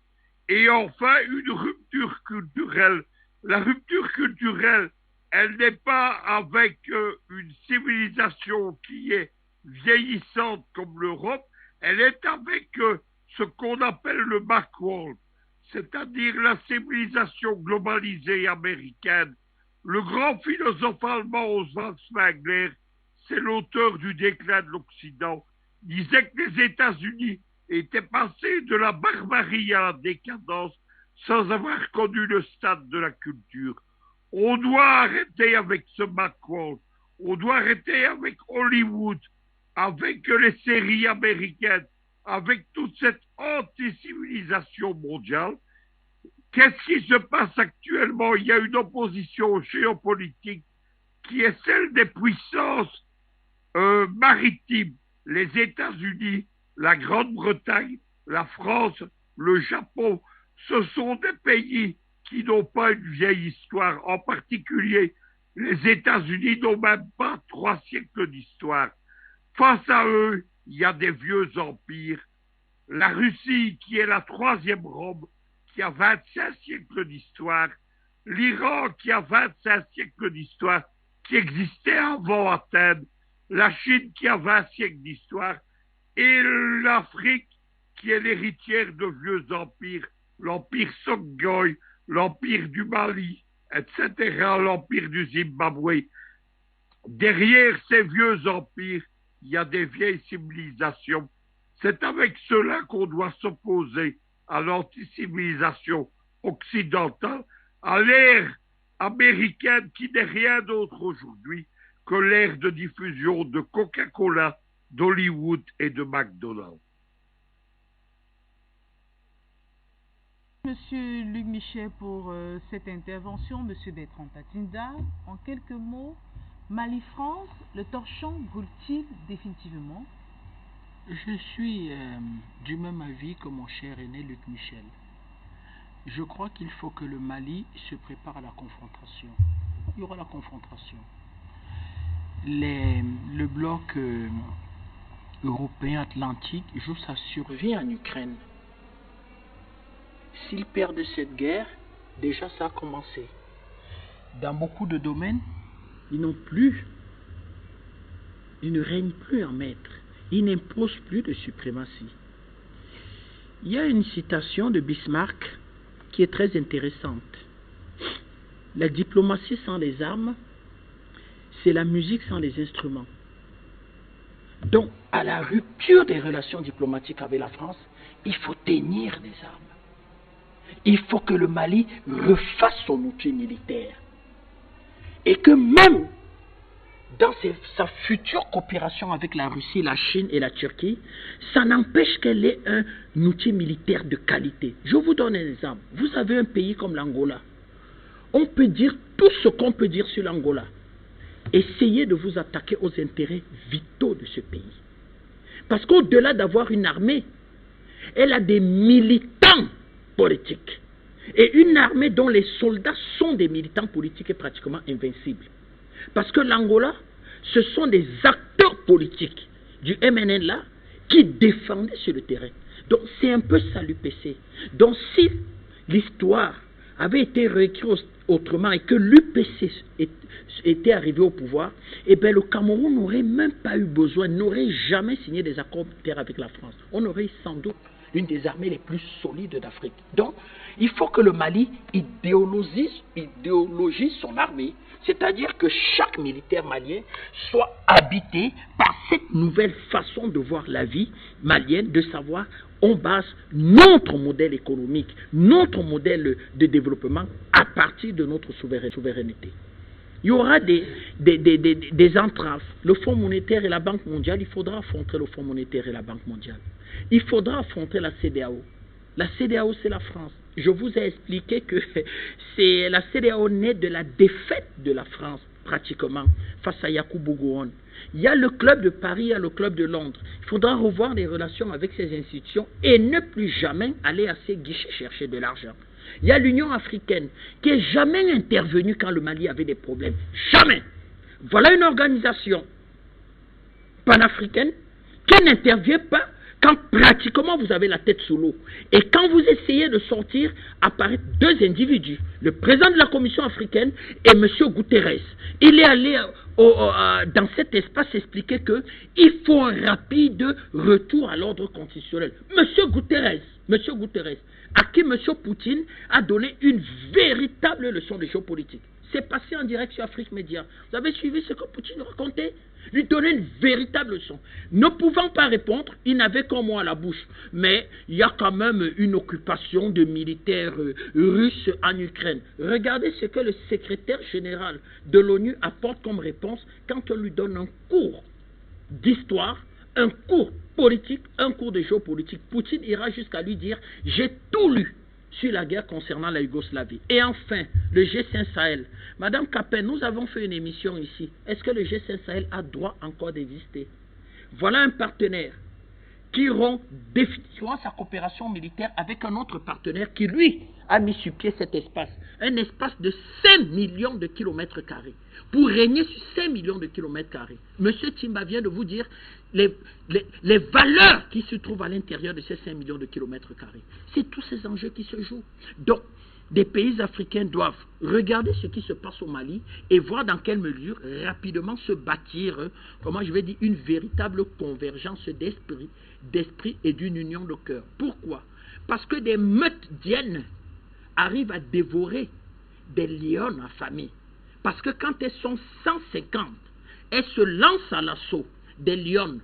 et enfin une rupture culturelle. La rupture culturelle, elle n'est pas avec une civilisation qui est vieillissante comme l'Europe, elle est avec ce qu'on appelle le backworld, c'est-à-dire la civilisation globalisée américaine. Le grand philosophe allemand Oswald Spengler, c'est l'auteur du déclin de l'Occident, disait que les États-Unis étaient passés de la barbarie à la décadence sans avoir connu le stade de la culture. On doit arrêter avec ce backworld, on doit arrêter avec Hollywood, avec les séries américaines, avec toute cette anti-civilisation mondiale. Qu'est-ce qui se passe actuellement? Il y a une opposition géopolitique qui est celle des puissances maritimes, les États-Unis, la Grande-Bretagne, la France, le Japon. Ce sont des pays qui n'ont pas une vieille histoire. En particulier, les États-Unis n'ont même pas 3 siècles d'histoire. Face à eux, il y a des vieux empires. La Russie, qui est la 3e Rome, qui a 25 siècles d'histoire. L'Iran, qui a 25 siècles d'histoire, qui existait avant Athènes. La Chine, qui a 20 siècles d'histoire. Et l'Afrique, qui est l'héritière de vieux empires. L'empire Songhai, l'empire du Mali, etc., l'empire du Zimbabwe. Derrière ces vieux empires, il y a des vieilles civilisations. C'est avec cela qu'on doit s'opposer à l'anticivilisation occidentale, à l'ère américaine qui n'est rien d'autre aujourd'hui que l'ère de diffusion de Coca-Cola, d'Hollywood et de McDonald's. Monsieur Luc Michel pour cette intervention. Monsieur Bertrand Tatinda, en quelques mots, Mali-France, le torchon brûle-t-il définitivement? Je suis du même avis que mon cher aîné Luc Michel. Je crois qu'il faut que le Mali se prépare à la confrontation. Il y aura la confrontation. Le bloc européen atlantique joue sa survie en Ukraine. S'ils perdent cette guerre, déjà ça a commencé. Dans beaucoup de domaines, ils ne règnent plus en maître. Ils n'imposent plus de suprématie. Il y a une citation de Bismarck qui est très intéressante. La diplomatie sans les armes, c'est la musique sans les instruments. Donc, à la rupture des relations diplomatiques avec la France, il faut tenir des armes. Il faut que le Mali refasse son outil militaire. Et que même dans sa future coopération avec la Russie, la Chine et la Turquie, ça n'empêche qu'elle ait un outil militaire de qualité. Je vous donne un exemple. Vous avez un pays comme l'Angola. On peut dire tout ce qu'on peut dire sur l'Angola. Essayez de vous attaquer aux intérêts vitaux de ce pays. Parce qu'au-delà d'avoir une armée, elle a des militants politiques. Et une armée dont les soldats sont des militants politiques est pratiquement invincible. Parce que l'Angola, ce sont des acteurs politiques du MNN là qui défendaient sur le terrain. Donc c'est un peu ça l'UPC. Donc si l'histoire avait été réécrite autrement et que l'UPC était arrivé au pouvoir, eh bien le Cameroun n'aurait même pas eu besoin, n'aurait jamais signé des accords militaires avec la France. On aurait sans doute l'une des armées les plus solides d'Afrique. Donc, il faut que le Mali idéologise son armée, c'est-à-dire que chaque militaire malien soit habité par cette nouvelle façon de voir la vie malienne, de savoir on base notre modèle économique, notre modèle de développement à partir de notre souveraineté. Il y aura des entraves. Le Fonds monétaire et la Banque mondiale, il faudra affronter le Fonds monétaire et la Banque mondiale. Il faudra affronter la CEDEAO. La CEDEAO, c'est la France. Je vous ai expliqué que la CEDEAO naît de la défaite de la France, pratiquement, face à Yakubu Gowon. Il y a le club de Paris, il y a le club de Londres. Il faudra revoir les relations avec ces institutions et ne plus jamais aller à ces guichets chercher de l'argent. Il y a l'Union africaine qui n'est jamais intervenue quand le Mali avait des problèmes. Jamais. Voilà une organisation panafricaine qui n'intervient pas quand pratiquement vous avez la tête sous l'eau. Et quand vous essayez de sortir, apparaissent deux individus. Le président de la Commission africaine et M. Guterres. Il est allé dans cet espace expliquer qu'il faut un rapide retour à l'ordre constitutionnel. M. Guterres, à qui M. Poutine a donné une véritable leçon de géopolitique. C'est passé en direct sur Afrique Média. Vous avez suivi ce que Poutine racontait? Lui donner une véritable leçon. Ne pouvant pas répondre, il n'avait qu'un mot à la bouche. Mais il y a quand même une occupation de militaires russes en Ukraine. Regardez ce que le secrétaire général de l'ONU apporte comme réponse quand on lui donne un cours d'histoire, un cours politique, un cours de géopolitique. Poutine ira jusqu'à lui dire « J'ai tout lu sur la guerre concernant la Yougoslavie. » Et enfin, le G5 Sahel. Madame Capin, nous avons fait une émission ici. Est-ce que le G5 Sahel a droit encore d'exister? Voilà un partenaire qui rompt définitivement sa coopération militaire avec un autre partenaire qui, lui, a mis sur pied cet espace. Un espace de 5 millions de kilomètres carrés. Pour régner sur 5 millions de kilomètres carrés. Monsieur Timba vient de vous dire les valeurs qui se trouvent à l'intérieur de ces 5 millions de kilomètres carrés. C'est tous ces enjeux qui se jouent. Donc, des pays africains doivent regarder ce qui se passe au Mali et voir dans quelle mesure rapidement se bâtir, comment je vais dire, une véritable convergence d'esprit et d'une union de cœur. Pourquoi? Parce que des meutes d'hyènes arrivent à dévorer des lions en famille. Parce que quand elles sont 150, elles se lancent à l'assaut des lions.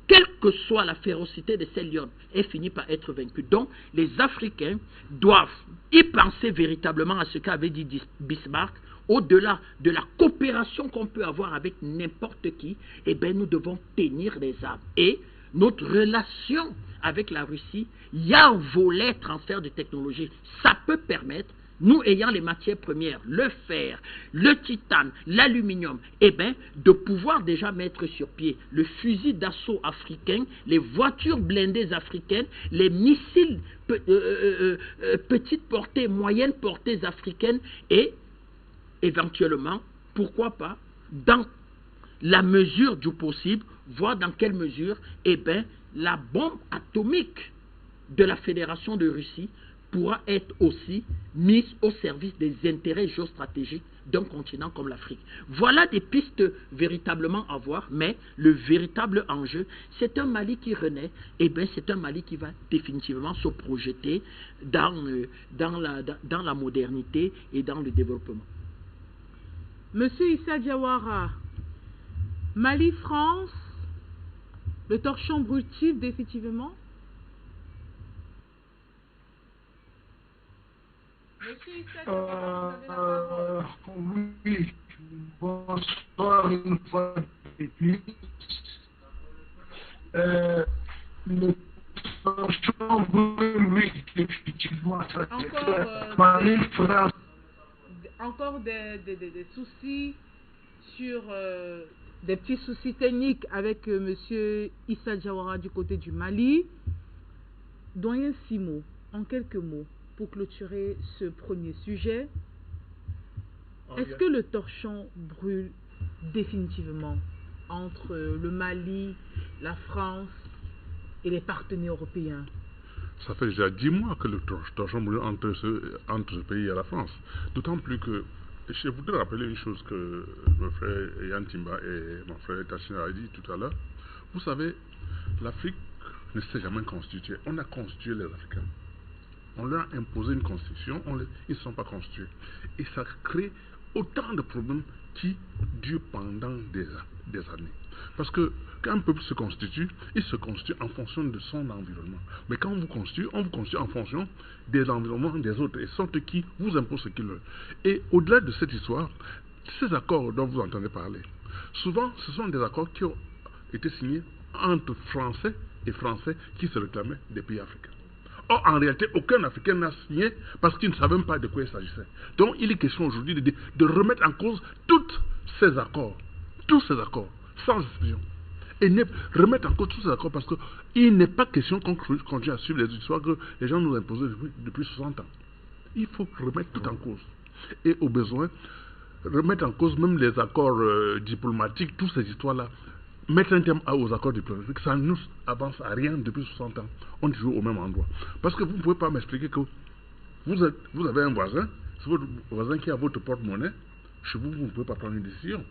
Quelle que soit la férocité de ces lions, elle finit par être vaincue. Donc, les Africains doivent y penser véritablement à ce qu'avait dit Bismarck. Au-delà de la coopération qu'on peut avoir avec n'importe qui, eh bien, nous devons tenir les armes. Et notre relation avec la Russie, il y a un volet transfert de technologie. Ça peut permettre, nous ayant les matières premières, le fer, le titane, l'aluminium, eh bien, de pouvoir déjà mettre sur pied le fusil d'assaut africain, les voitures blindées africaines, les missiles petite portée, moyenne portée africaines et éventuellement, pourquoi pas, dans la mesure du possible, voir dans quelle mesure, eh bien, la bombe atomique de la Fédération de Russie pourra être aussi mise au service des intérêts géostratégiques d'un continent comme l'Afrique. Voilà des pistes véritablement à voir, mais le véritable enjeu, c'est un Mali qui renaît, et bien c'est un Mali qui va définitivement se projeter dans la modernité et dans le développement. Monsieur Issa Diawara, Mali-France, le torchon brûle-t-il définitivement? Monsieur Issa Diawara, vous avez la parole. Oui, bonsoir une fois de plus. Le torchon brûle, oui, effectivement, ça encore des soucis sur des petits soucis techniques avec monsieur Issa Diawara du côté du Mali. Doyen Simo, en quelques mots, pour clôturer ce premier sujet, est-ce que le torchon brûle définitivement entre le Mali, la France et les partenaires européens? Ça fait déjà 10 mois que le torchon brûle entre ce pays et la France. D'autant plus que, je voudrais rappeler une chose que mon frère Yann Timba et mon frère Tachina a dit tout à l'heure. Vous savez, l'Afrique ne s'est jamais constituée. On a constitué les Africains. On leur a imposé une constitution, ils ne sont pas constitués. Et ça crée autant de problèmes qui durent pendant des années. Parce que quand un peuple se constitue, il se constitue en fonction de son environnement. Mais quand on vous constitue en fonction des environnements des autres. Et sont eux qui vous imposent ce qu'ils veulent. Et au-delà de cette histoire, ces accords dont vous entendez parler, souvent ce sont des accords qui ont été signés entre Français et Français qui se réclamaient des pays africains. Or, en réalité, aucun Africain n'a signé parce qu'il ne savait même pas de quoi il s'agissait. Donc, il est question aujourd'hui de remettre en cause tous ces accords, sans exception. Et remettre en cause tous ces accords parce qu'il n'est pas question qu'on continue à suivre les histoires que les gens nous imposent depuis 60 ans. Il faut remettre tout en cause. Et au besoin, remettre en cause même les accords diplomatiques, toutes ces histoires-là. Mettre un terme aux accords diplomatiques, ça ne nous avance à rien depuis 60 ans. On est toujours au même endroit. Parce que vous ne pouvez pas m'expliquer que vous avez un voisin, c'est votre voisin qui a votre porte-monnaie. Chez vous, vous ne pouvez pas prendre une décision.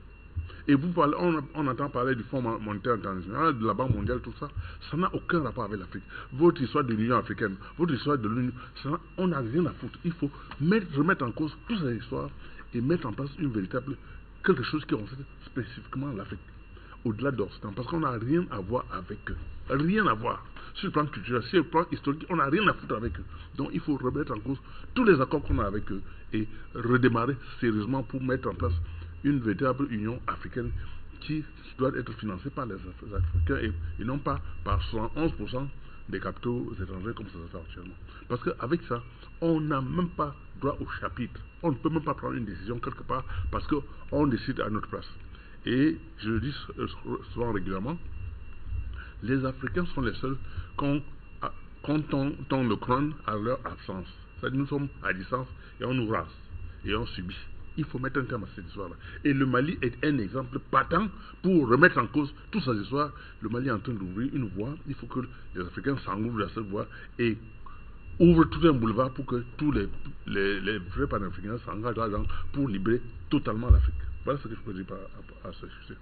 Et on entend parler du Fonds monétaire international, de la Banque mondiale, tout ça. Ça n'a aucun rapport avec l'Afrique. Votre histoire de l'Union africaine, votre histoire de l'Union, on n'a rien à foutre. Il faut remettre en cause toutes ces histoires et mettre en place quelque chose qui concerne spécifiquement l'Afrique. Au-delà d'Occident, parce qu'on n'a rien à voir avec eux. Rien à voir. Sur le plan culturel, sur le plan historique, on n'a rien à foutre avec eux. Donc il faut remettre en cause tous les accords qu'on a avec eux et redémarrer sérieusement pour mettre en place une véritable union africaine qui doit être financée par les Africains et non pas par 11% des capitaux étrangers comme ça se fait actuellement. Parce qu'avec ça, on n'a même pas droit au chapitre. On ne peut même pas prendre une décision quelque part parce qu'on décide à notre place. Et je le dis souvent régulièrement, Les Africains sont les seuls qu'on tend le crâne à leur absence. C'est-à-dire nous sommes à distance et on nous rase et on subit. Il faut mettre un terme à cette histoire-là. Et le Mali est un exemple patent pour remettre en cause toutes ces histoires. Le Mali est en train d'ouvrir une voie. Il faut que les Africains s'engouffrent dans cette voie et ouvrent tout un boulevard pour que tous les vrais panafricains s'engagent là-dedans pour libérer totalement l'Afrique. Voilà ce que je peux dire à ce sujet.